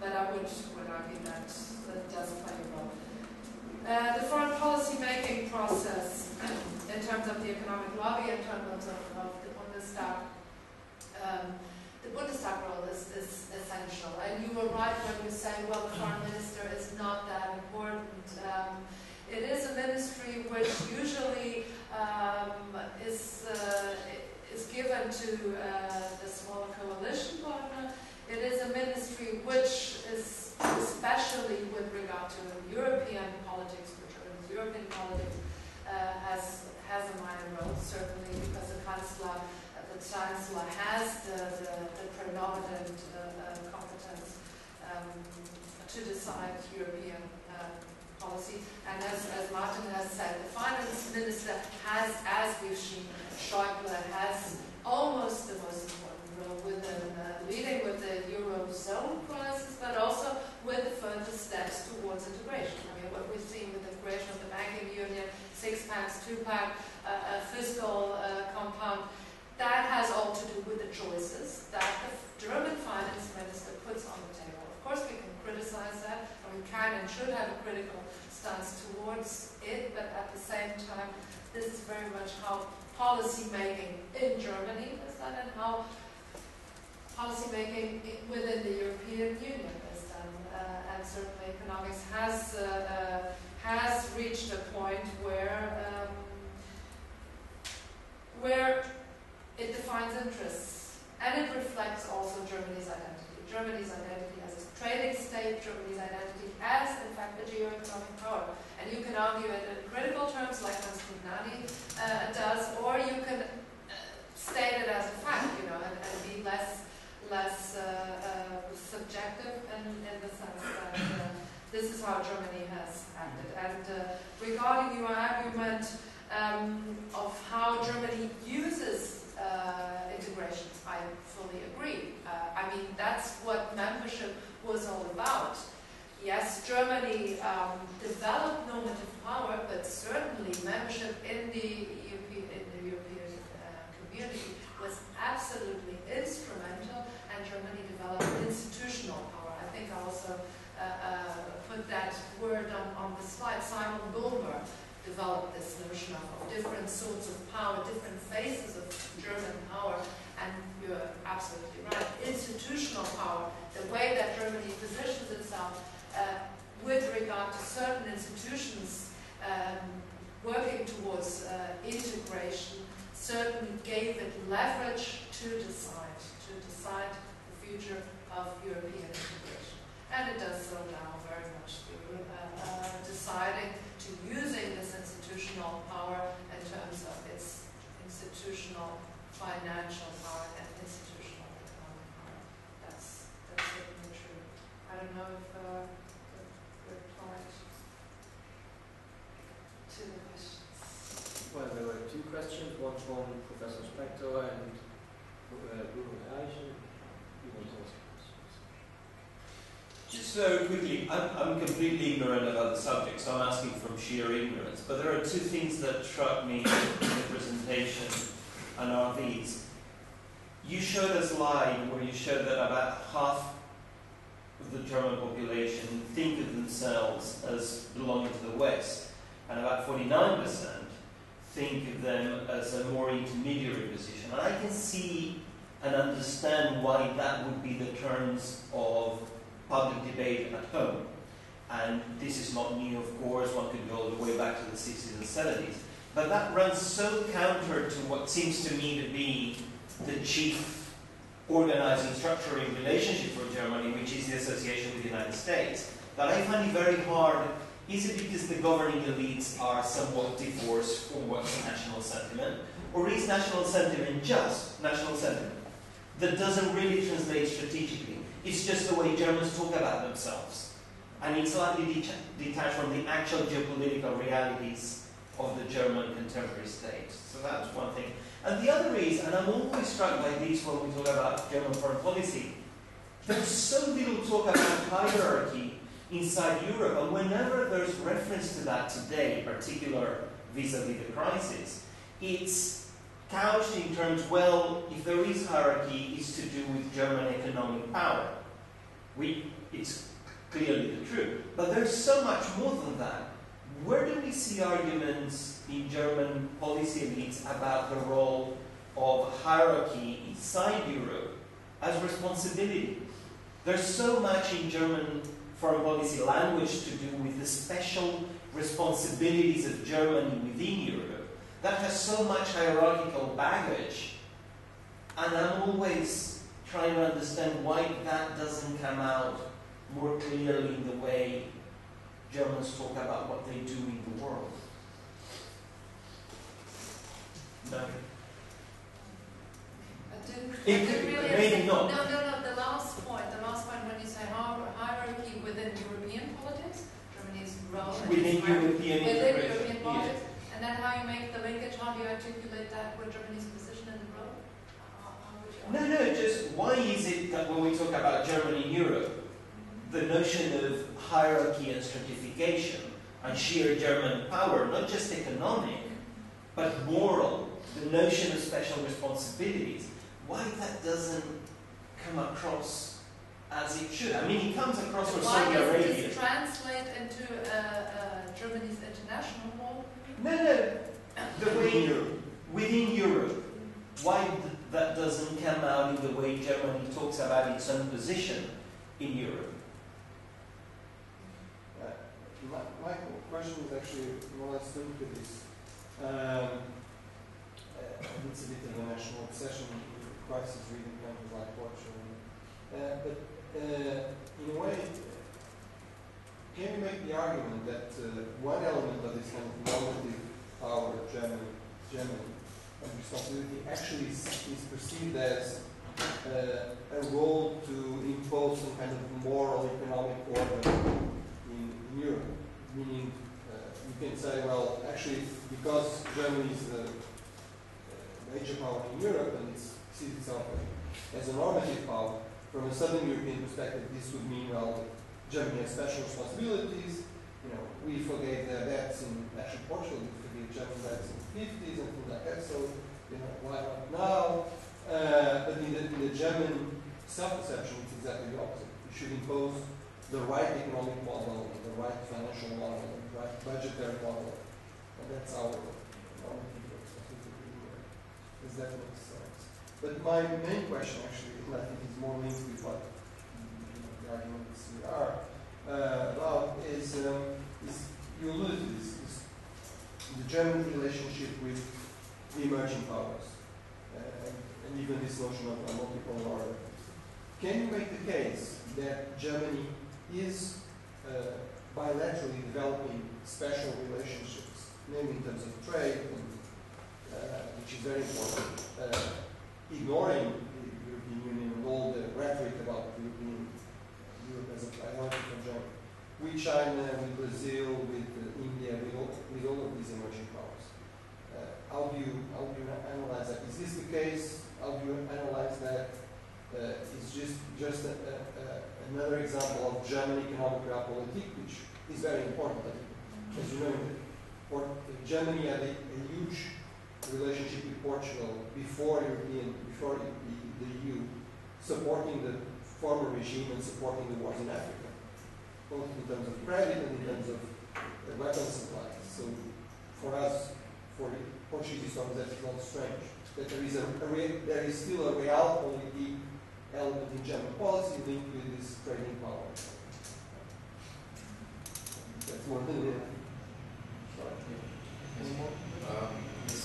but I would argue that does play a role. The foreign policy making process, in terms of the economic lobby, in terms of the Bundestag, the Bundestag role is essential. And you were right when you say, well, the foreign minister is not that important. It is a ministry which usually is given to the smaller coalition partner. It is a ministry which is, especially with regard to European politics, which European politics has a minor role, certainly because the Chancellor has the predominant competence to decide European policy. And as Martin has said, the finance minister has, as we've seen, Schäuble has almost the most important role within leading with the Eurozone crisis, but also with the further steps towards integration. I mean, what we've seen with the creation of the banking union, six-packs, two-pack, fiscal compound, that has all to do with the choices that the German finance minister puts on the table. Of course, we can criticize that, and we can and should have a critical stance towards it, but at the same time, this is very much how policy making in Germany is done and how policy making within the European Union is done. And certainly economics has reached a point where it defines interests, and it reflects also Germany's identity. Germany's identity as a trading state, Germany's identity as, in fact, a geo-economic power. And you can argue it in critical terms, like Hans Kugnani does, or you can state it as a fact, and be less subjective in the sense that this is how Germany has acted. And regarding your argument of how Germany uses integration, I fully agree. I mean, that's what membership was all about. Yes, Germany developed normative power, but certainly membership in the European community was absolutely instrumental, and Germany developed institutional power. I think I also put that word on the slide. Simon Bulmer developed this notion of different sorts of power, different phases of German power, and you're absolutely right. Institutional power, the way that Germany positions itself with regard to certain institutions working towards integration, certainly gave it leverage to decide the future of European integration. And it does so now very much through deciding to using this institutional power in terms of its institutional financial power and institutional economic power. That's certainly true. I don't know if replied to the questions. Well, there were two questions, one from Professor Spector and Bruno Reichen. You want to ask questions? Just very quickly, I'm completely ignorant about the subject, so I'm asking from sheer ignorance. But there are two things that struck me in the presentation, and are these. You showed a slide where you showed that about half of the German population think of themselves as belonging to the West, and about 49% think of them as a more intermediary position. And I can see and understand why that would be the terms of public debate at home. And this is not new, of course, one could go all the way back to the 60s and 70s. But that runs so counter to what seems to me to be the chief organizing structuring relationship for Germany, which is the association with the United States, that I find it very hard. Is it because the governing elites are somewhat divorced from what's national sentiment? Or is national sentiment just national sentiment that doesn't really translate strategically? It's just the way Germans talk about themselves. And it's slightly detached from the actual geopolitical realities of the German contemporary state. So that's one thing. And the other is, and I'm always struck by this when we talk about German foreign policy, there's so little talk about hierarchy inside Europe, and whenever there's reference to that today, in particular vis-a-vis the crisis, it's couched in terms, well, if there is hierarchy, it's to do with German economic power. It's clearly the truth. But there's so much more than that. Where do we see arguments in German policy elites about the role of hierarchy inside Europe as responsibility? There's so much in German foreign policy language to do with the special responsibilities of Germany within Europe that has so much hierarchical baggage, and I'm always trying to understand why that doesn't come out more clearly in the way Germans talk about what they do in the world. No. Maybe not. No, the last point when you say hierarchy within European politics, Germany's role within European politics, and then how you make the linkage, how do you articulate that with Germany's position in the role? No, just why is it that when we talk about Germany in Europe, the notion of hierarchy and stratification and sheer German power, not just economic, but moral, the notion of special responsibilities, why that doesn't come across as it should? I mean, it comes across for Saudi Arabia. Why does this translate into Germany's international role? No. The way within Europe, why that doesn't come out in the way Germany talks about its own position in Europe? My question is actually more or less linked to this. It's a bit of a national obsession with crisis reading countries like Portugal. But in a way, can you make the argument that one element of this kind of normative power of Germany and responsibility actually is perceived as a role to impose some kind of moral economic order in Europe? Meaning, you can say, well, actually, because Germany is the major power in Europe and it sees itself as a normative power, from a Southern European perspective, this would mean, well, Germany has special responsibilities. You know, we forgave their debts in, actually Portugal, we forgave German debts in the 50s and things like that, so, you know, why not now? But in the German self-perception, it's exactly the opposite. You should impose the right economic model, the right financial model, the right budgetary model, and that's our normative responsibility. Does that make sense? But my main question, actually, I think is more linked with what the arguments we are about, is you alluded to this, is the German relationship with the emerging powers, and even this notion of a multipolar order. Can you make the case that Germany is bilaterally developing special relationships, namely in terms of trade, which is very important, ignoring the European Union and all the rhetoric about Europe as a priority for Germany, with China, with Brazil, with India, with all of these emerging powers? How do you analyze that? Is this the case? How do you analyze that? It's just another example of German economic realpolitik, which is very important. As you know, Germany had a huge relationship with Portugal before the EU, supporting the former regime and supporting the wars in Africa, both in terms of credit and in terms of weapons supplies. So for us, for the Portuguese historians, that's not strange. That there is still a realpolitik element in German policy linked with this trading power. That's one thing. Any more?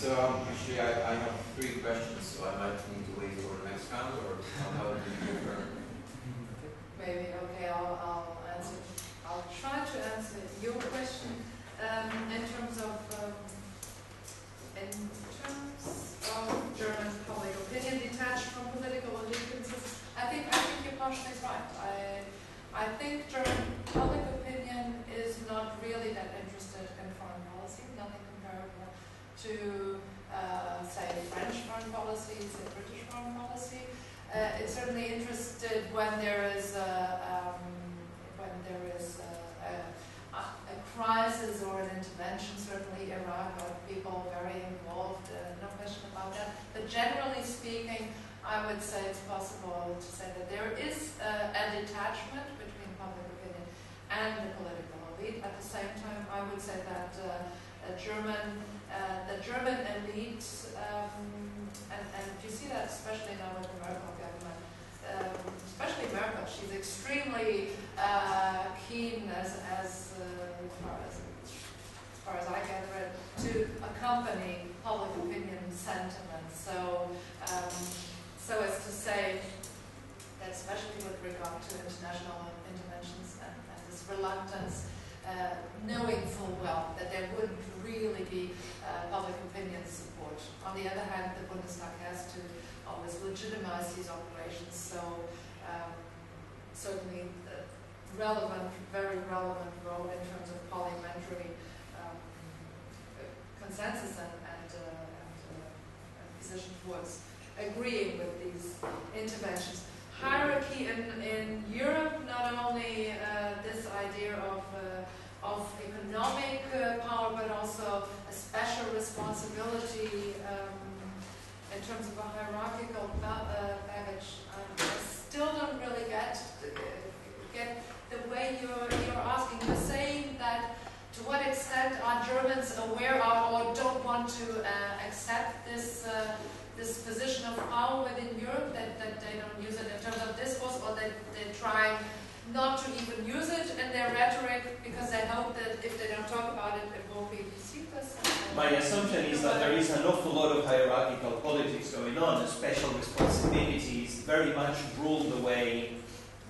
Actually, I have 3 questions, so I might need to wait for the next round, or how do you prefer? Maybe, okay, I'll answer. I'll try to answer your question in terms of German public opinion detached from political allegiances. I think you're partially right. I think German public opinion is not really that interested in foreign policy, nothing comparable to, say, French foreign policy, say, British foreign policy. It's certainly interested when there is a crisis or an intervention. Certainly, Iraq got people very involved, no question about that. But generally speaking, I would say it's possible to say that there is a detachment between public opinion and the political elite. At the same time, I would say that the German elite, and you see that especially now with the Merkel government, especially Merkel, she's extremely keen, as far as I gather it, to accompany public opinion sentiment. So as to say that, especially with regard to international interventions and this reluctance, knowing full well that there wouldn't really be public opinion support. On the other hand, the Bundestag has to always legitimize these operations. So certainly relevant, very relevant role in terms of parliamentary consensus and position towards agreeing with these interventions. Hierarchy in Europe, not only this idea of economic power, but also a special responsibility in terms of a hierarchical baggage. I still don't really get the way you're asking. You're saying that to what extent are Germans aware of or don't want to accept this position of power within Europe, that they don't use it in terms of discourse, or that they try not to even use it in their rhetoric because they hope that if they don't talk about it, it won't be perceived as something. My assumption is that there is an awful lot of hierarchical politics going on, and special responsibilities very much rule the way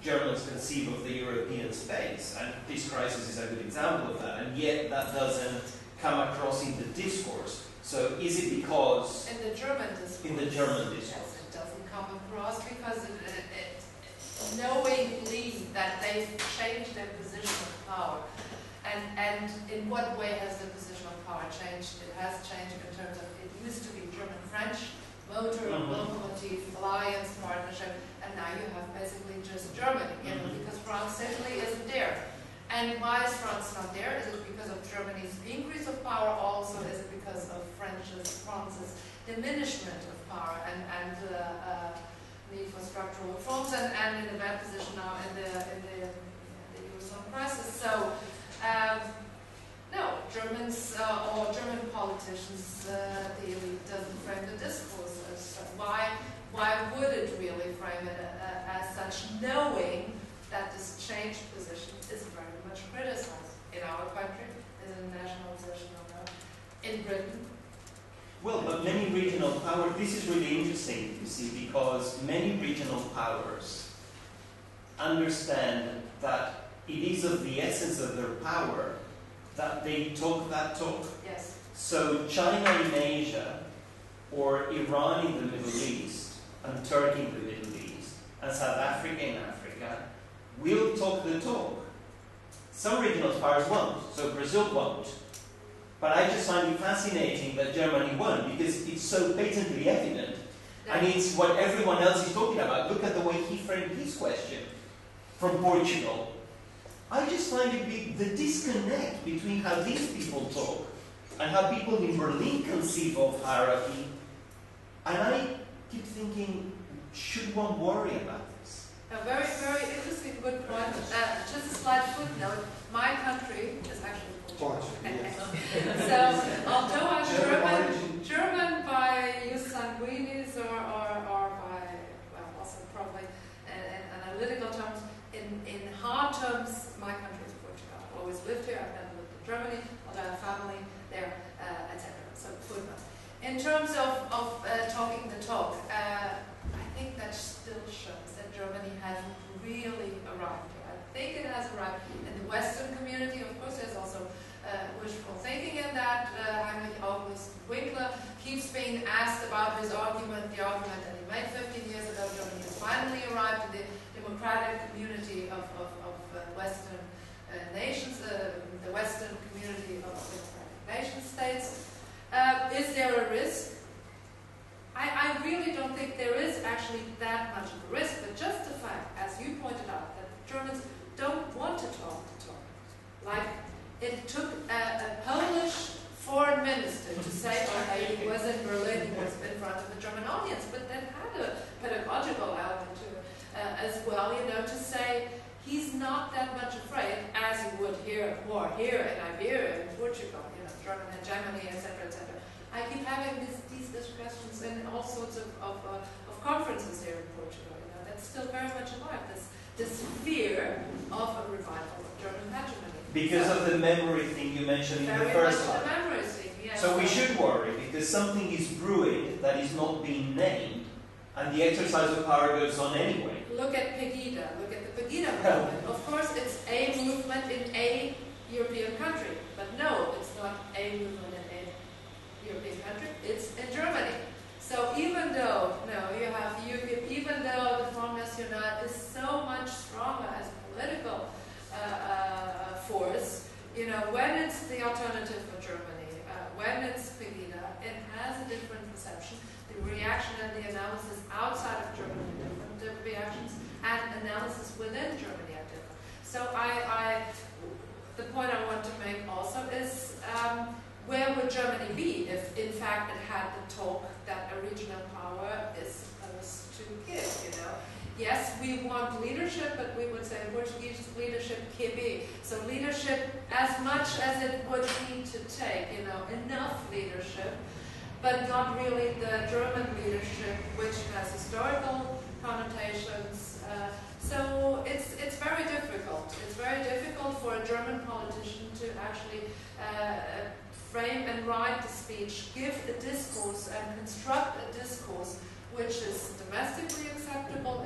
Germans conceive of the European space, and this crisis is a good example of that, and yet that doesn't come across in the discourse. So is it because... In the German discourse. In the German discourse. Yes, it doesn't come across because knowingly that they've changed their position of power. And in what way has the position of power changed? It has changed in terms of, it used to be German-French, motor, locomotive, alliance, partnership, and now you have basically just Germany, because France simply isn't there. And why is France not there? Is it because of Germany's increase of power? Also, is it because of France's diminishment of power and need for structural reforms and in a bad position now in the Eurozone crisis? So, no, Germans or German politicians, the elite doesn't frame the discourse as such. Why would it really frame it as such, knowing that this changed position is very much criticized in our country, is a national position or not, in Britain? Well, but many regional powers, this is really interesting, you see, because many regional powers understand that it is of the essence of their power that they talk that talk. Yes. So China in Asia, or Iran in the Middle East, and Turkey in the Middle East, and South Africa in Africa, will talk the talk. Some regional powers won't, so Brazil won't. But I just find it fascinating that Germany won, because it's so patently evident. And it's what everyone else is talking about. Look at the way he framed his question from Portugal. I just find it the disconnect between how these people talk and how people in Berlin conceive of hierarchy. And I keep thinking, should one worry about this? A very, very interesting, good point. Just a slight footnote. My country is actually Portugal. Yes. So, although I'm German by jus sanguinis or by, well, also probably In terms of talking the talk, I think that still shows that Germany hasn't really arrived here. I think it has arrived in the Western community. Of course, there's also wishful thinking in that. Heinrich August Winkler keeps being asked about his argument, the argument that he made 15 years ago. Germany has finally arrived in the democratic community of Western nations, the Western community of democratic nation states. Is there a risk? I really don't think there is actually that much of a risk, but just the fact, as you pointed out, that the Germans don't want to talk the talk. Like, it took a Polish foreign minister to say, okay, he was in Berlin, he was in front of a German audience, but that had a pedagogical element to it as well, you know, to say he's not that much afraid, as you would hear more here in Iberia, in Portugal, you know, German hegemony, etc., etc. I keep having these discussions in all sorts of conferences here in Portugal. You know, that's still very much alive. This fear of a revival of German hegemony. Because of the memory thing you mentioned in the first slide. The memory thing, yes. So we should worry because something is brewing that is not being named, and the exercise of power goes on anyway. Look at Pegida. Look at the Pegida movement. Of course, it's a movement in a European country, but no, it's not a movement in a European country. It's in Germany. So even though you have UKIP, even though the Front National is so much stronger as a political force, you know, when it's the alternative for Germany, when it's Pegida, it has a different perception. The reaction and the analysis outside of Germany are different. The reactions and analysis within Germany are different. So the point I want to make also is where would Germany be if, in fact, it had the talk that a regional power is supposed to give, you know? Yes, we want leadership, but we would say Portuguese leadership QB. So leadership as much as it would need to take, you know, enough leadership, but not really the German leadership, which has historical connotations. So it's very difficult. It's very difficult for a German politician to actually frame and write the speech, give a discourse and construct a discourse which is domestically acceptable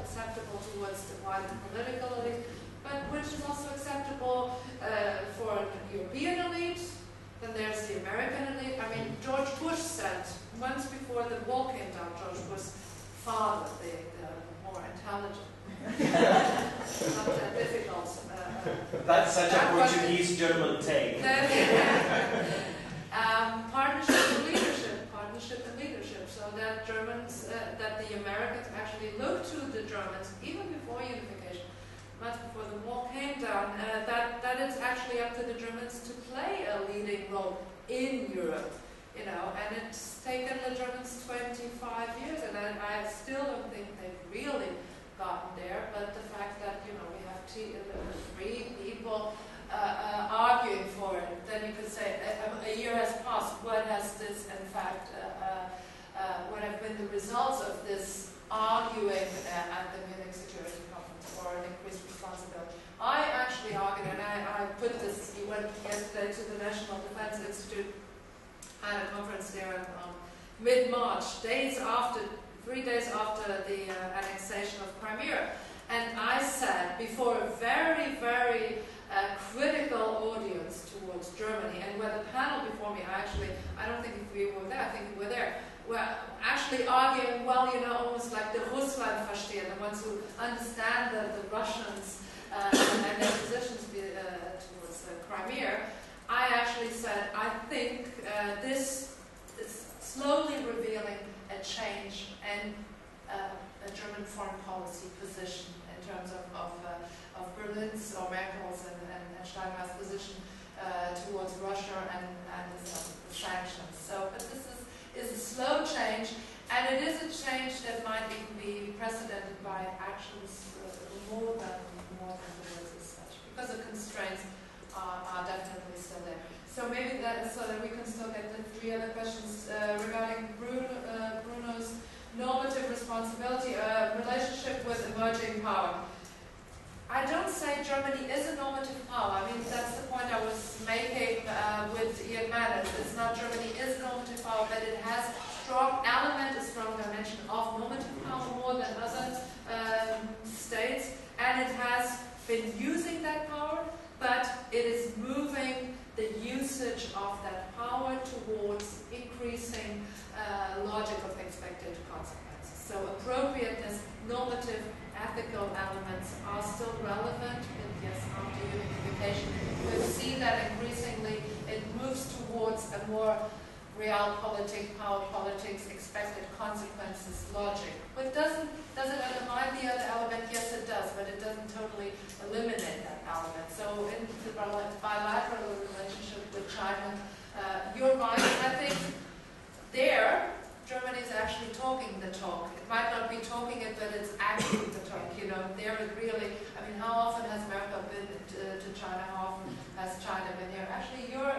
towards the wider political elite, but which is also acceptable for a European elite. Then there's the American elite. I mean, George Bush said, months before the wall came down, George Bush's father, the more intelligent, not that difficult. That's such a Portuguese-German take. Partnership and leadership, so that that the Americans actually looked to the Germans, even before unification, much before the wall came down, that it's actually up to the Germans to play a leading role in Europe, you know, and it's taken the Germans 25 years, and I still don't think they've really gotten there, but the fact that, you know, we have three people arguing for it, then you could say a year has passed. What has this, in fact, what have been the results of this arguing at the Munich Security Conference for an increased responsibility? I actually argued, and I put this, we went yesterday to the National Defense Institute, had a conference there in mid-March, 3 days after the annexation of Crimea. And I said, before a very, very critical audience towards Germany, and where the panel before me, I don't think if we were there, I think we were there, were actually arguing, well, you know, almost like the Russland verstehen, the ones who understand the Russians and their positions towards Crimea. I actually said, I think this is slowly revealing a change in a German foreign policy position in terms of Berlin's or Merkel's and Steinmeier's position towards Russia and the sanctions. So, but this is a slow change, and it is a change that might even be precedented by actions more than words as such, because the constraints are definitely still there. So maybe so that we can still get the 3 other questions regarding Bruno's normative responsibility, relationship with emerging power. I don't say Germany is a normative power. I mean, that's the point I was making with Ian Manners. It's not Germany is a normative power, but it has strong element, a strong dimension of normative power more than other states, and it has been using that power, but it is moving the usage of that power towards increasing logic of expected consequences. So appropriateness, normative, ethical elements are still relevant, but yes, after unification, we've seen that increasingly it moves towards a more realpolitik, power politics, expected consequences logic. But does it undermine the other element? Yes, it does, but it doesn't totally eliminate that element. So in the bilateral relationship with China, you're right. I think there, Germany is actually talking the talk. It might not be talking it, but it's acting the talk. You know, there it really. I mean, how often has America been to China? How often has China been here? Actually, your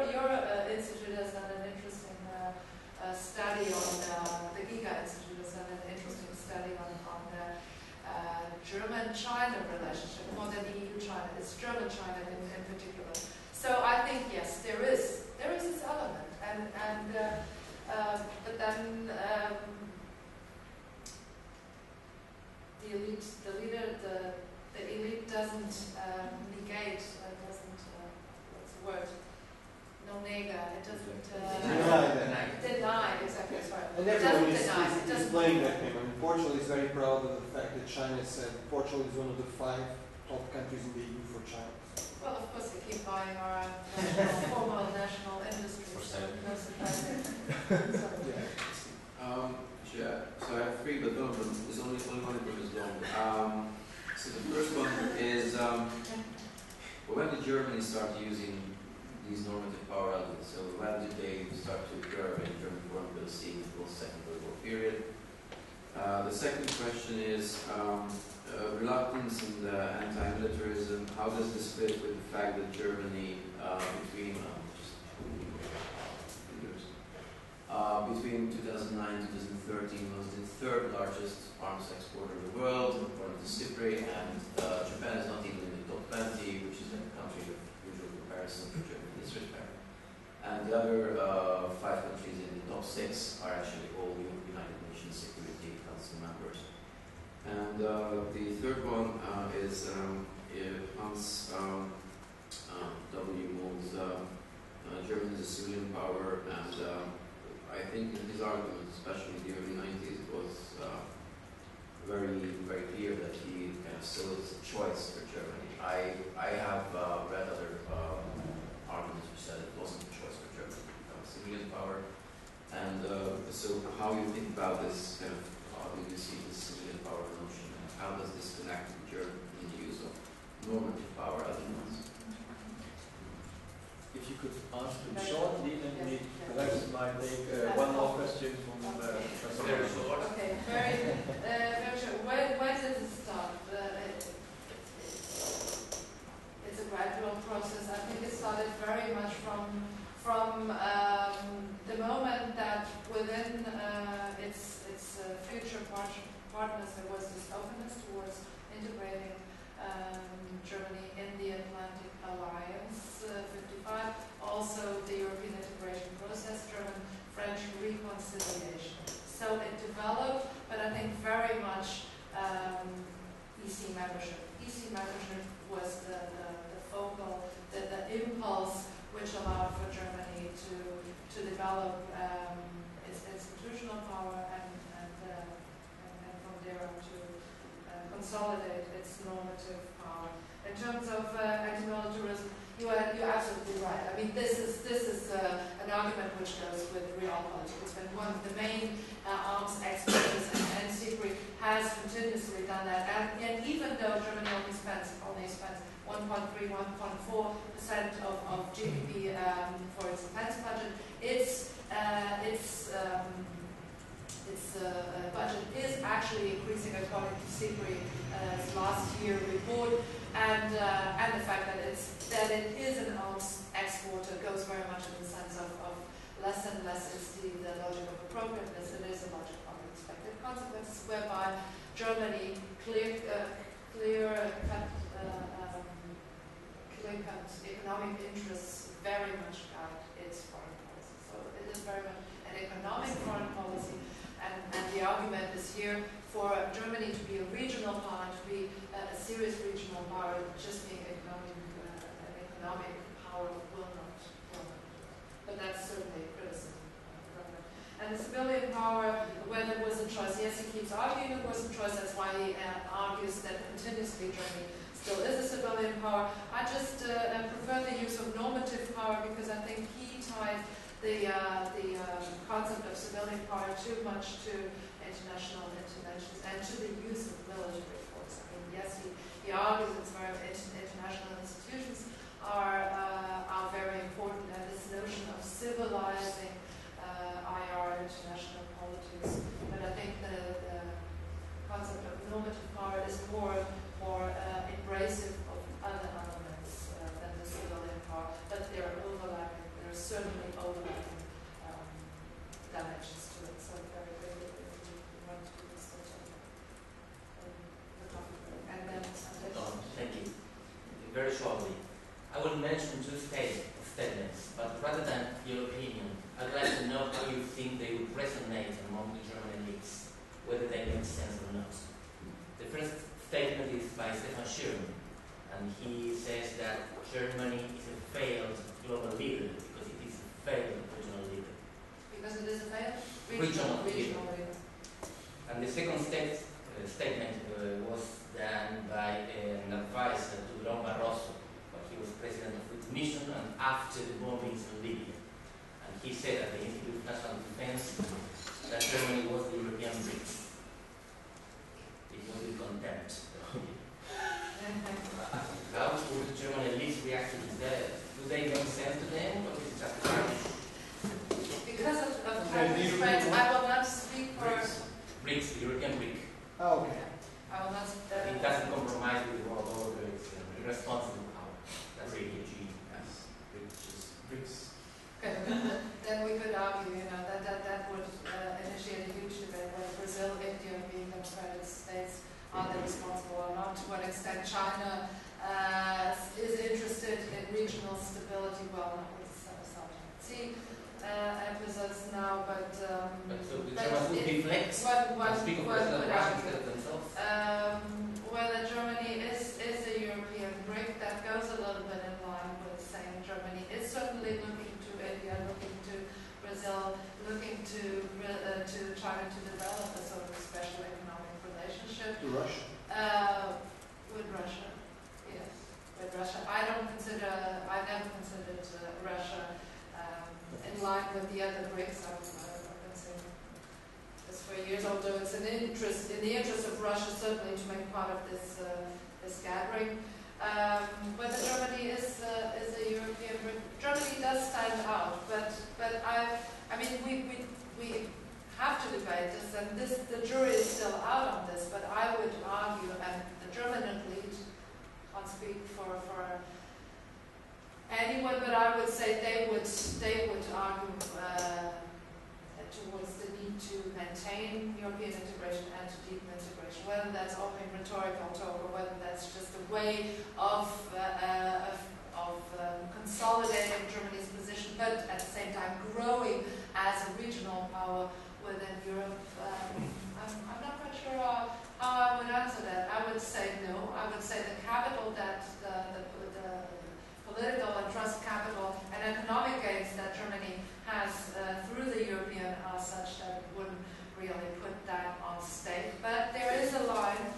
institute has done an interesting study on the GIGA Institute has done an interesting study on German-China relationship, more than EU-China. It's German-China in particular. So I think yes, there is this element, but then the elite doesn't negate, what's the word? No nega. It doesn't deny. Exactly, sorry. And it everyone doesn't deny. is playing that game. I mean, Portugal is very proud of the fact that China said Portugal is one of the 5 top countries in the EU for China. Well, of course, they keep buying our formal national industry. No surprise. Yeah. So I have 3, but none of them. There's only one of them is long. So the first one is when did Germany start using these normative power elements? So when did they start to occur in German foreign policy in the post-Second World War period? The second question is reluctance and anti-militarism. How does this fit with the fact that Germany between 2009 and 2013 was the 3rd largest arms exporter in the world, according to SIPRI, and Japan is not even in the top 20, which is a country of usual comparison for Germany in this respect. And the other 5 countries in the top 6 are actually all United Nations Security Council members. And the third one is Hans W. Moll's Germany as a civilian power, and I think in his argument, especially in the early 90s, it was very, very clear that he kind of saw it as a choice for Germany. I have read other arguments which said it wasn't a choice for Germany to become a civilian power. And so how you think about this kind of, how do you see this civilian power notion, and how does this connect with Germany's use of normative power elements? If you could answer them shortly, then we perhaps might take one more question from Very short. Okay, very short. Where did it start? It's a gradual process. I think it started very much from the moment that within its future partners there was this openness towards integrating Germany in the Atlantic Alliance, 55, also the European integration process, German-French reconciliation. So it developed, but I think very much EC membership. EC membership was the focal, the impulse which allowed for Germany to develop its institutional power and from there on to consolidate its normative power. In terms of anti-militarism, you're absolutely right. I mean, this is an argument which goes with realpolitik. It's been one of the main arms exporters, and SIPRI has continuously done that. And even though Germany only spends 1.3, 1.4% of GDP for its defense budget, its budget is actually increasing according to SIPRI's last year report, and the fact that it is an arms exporter goes very much in the sense of less and less is the logic of appropriateness. It is a logic of expected consequences, whereby Germany clear-cut economic interests very much guide its foreign policy. So it is very much an economic foreign policy year for Germany to be a regional power, to be a serious regional power, just being an economic power will not do it. But that's certainly a criticism of the government. And the civilian power, whether it was a choice, yes, he keeps arguing it was a choice, that's why he argues that continuously Germany still is a civilian power. I just prefer the use of normative power because I think he tied the concept of civilian power too much to international interventions and to the use of military force. I mean, yes, he argues it's very international institutions are very important, and this notion of civilizing IR international politics. But I think the concept of normative power is more embracive of other elements than the civilian power. But they are overlapping. There are certainly overlapping dimensions to it. So very quickly, if you want to do this, and then thank you. Very shortly, I will mention two statements, but rather than your opinion, I'd like to know how you think they would resonate among the German elites, whether they make sense or not. The first statement is by Stefan, and he says that Germany is a failed global leader because it is a failed regional leader. Because it is a failed Regional leader. And the second statement was done by an advisor to Don Barroso, when he was president of the Commission and after the bombings in Libya. And he said at the Institute of National Defense that Germany was the European BRICS. It was with contempt. How would the German elites react to that? Do they make sense to them, or is it just garbage? Because of time constraints, I will not speak for... BRICS, the European BRIC. Oh, okay. I will not... It doesn't compromise with the world order, it's a irresponsible power. That's really a G. BRICS. Okay, then we could argue, that would initiate a huge debate whether Brazil, India, being democratic states, are they responsible or not? To what extent China is interested in regional stability? Well, not with South Sea episodes now, but so the Germans would deflect and speak of President Russia instead of themselves? Whether Germany is a European BRIC, that goes a little bit in line with saying Germany is certainly looking to India, looking to Brazil, looking to China to develop a sort of special economic relationship. To Russia? With Russia, yes. With Russia. I never considered Russia in line with the other BRICS. I've been saying this for years, although it's in the interest of Russia certainly to make part of this gathering. Whether Germany is a European BRIC, Germany does stand out, but I mean we have to debate this, and the jury is still out on this. But I would argue, and the German elite can't speak for anyone, but I would say they would argue towards the need to maintain European integration and to deepen integration, whether that's open rhetorical talk or whether that's just a way of consolidating Germany's position, but at the same time growing as a regional power within Europe. I'm not quite sure how I would answer that. I would say no. I would say the capital that the political and trust capital and economic gains that Germany has through the European are such that it wouldn't really put that on stake. But there is a line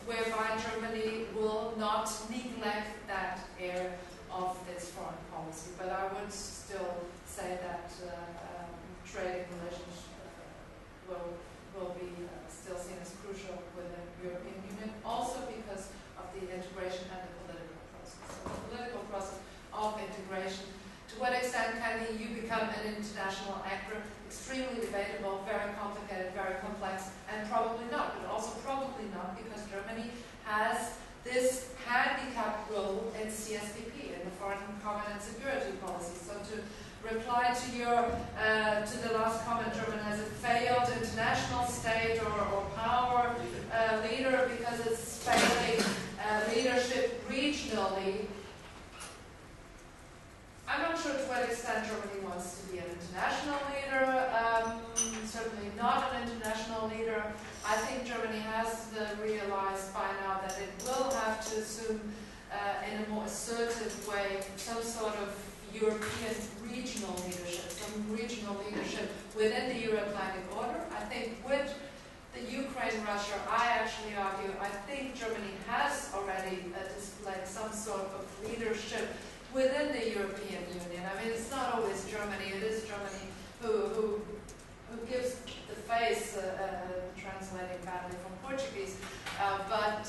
whereby Germany will not neglect that area of its foreign policy. But I would still say that trading relations will be still seen as crucial within the European Union, also because of the integration and the political process. So the political process of integration, to what extent can the EU become an international actor? Extremely debatable, very complicated, very complex, and probably not, but also probably not because Germany has this handicapped role in CSDP, in the Foreign Common and Security Policy. So to reply to your to the last comment, Germany has a failed international state or power leader because it's failing leadership regionally. I'm not sure to what extent Germany wants to be an international leader. Certainly not an international leader. I think European regional leadership, some regional leadership within the Euro-Atlantic order. I think with the Ukraine-Russia, I actually argue, I think Germany has already displayed some sort of leadership within the European Union. I mean, it's not always Germany, it is Germany who gives the face, translating badly from Portuguese, but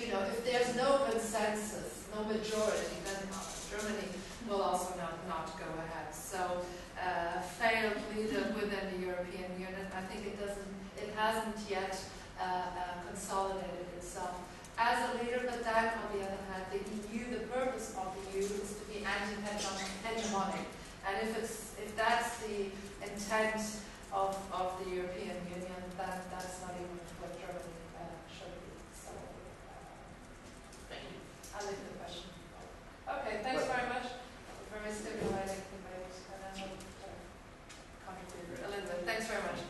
you know, if there's no consensus, no majority, then Germany will also not go ahead. So, failed leader within the European Union, I think it hasn't yet consolidated itself as a leader. But then, on the other hand, the EU, the purpose of the EU is to be anti-hegemonic, and if that's the intent of the European Union, then that's not even what Germany should be. So, Thank you. I'll leave the question. Okay, thanks very much. Very stimulating debate, and I hope contributed a little bit. Thanks very much.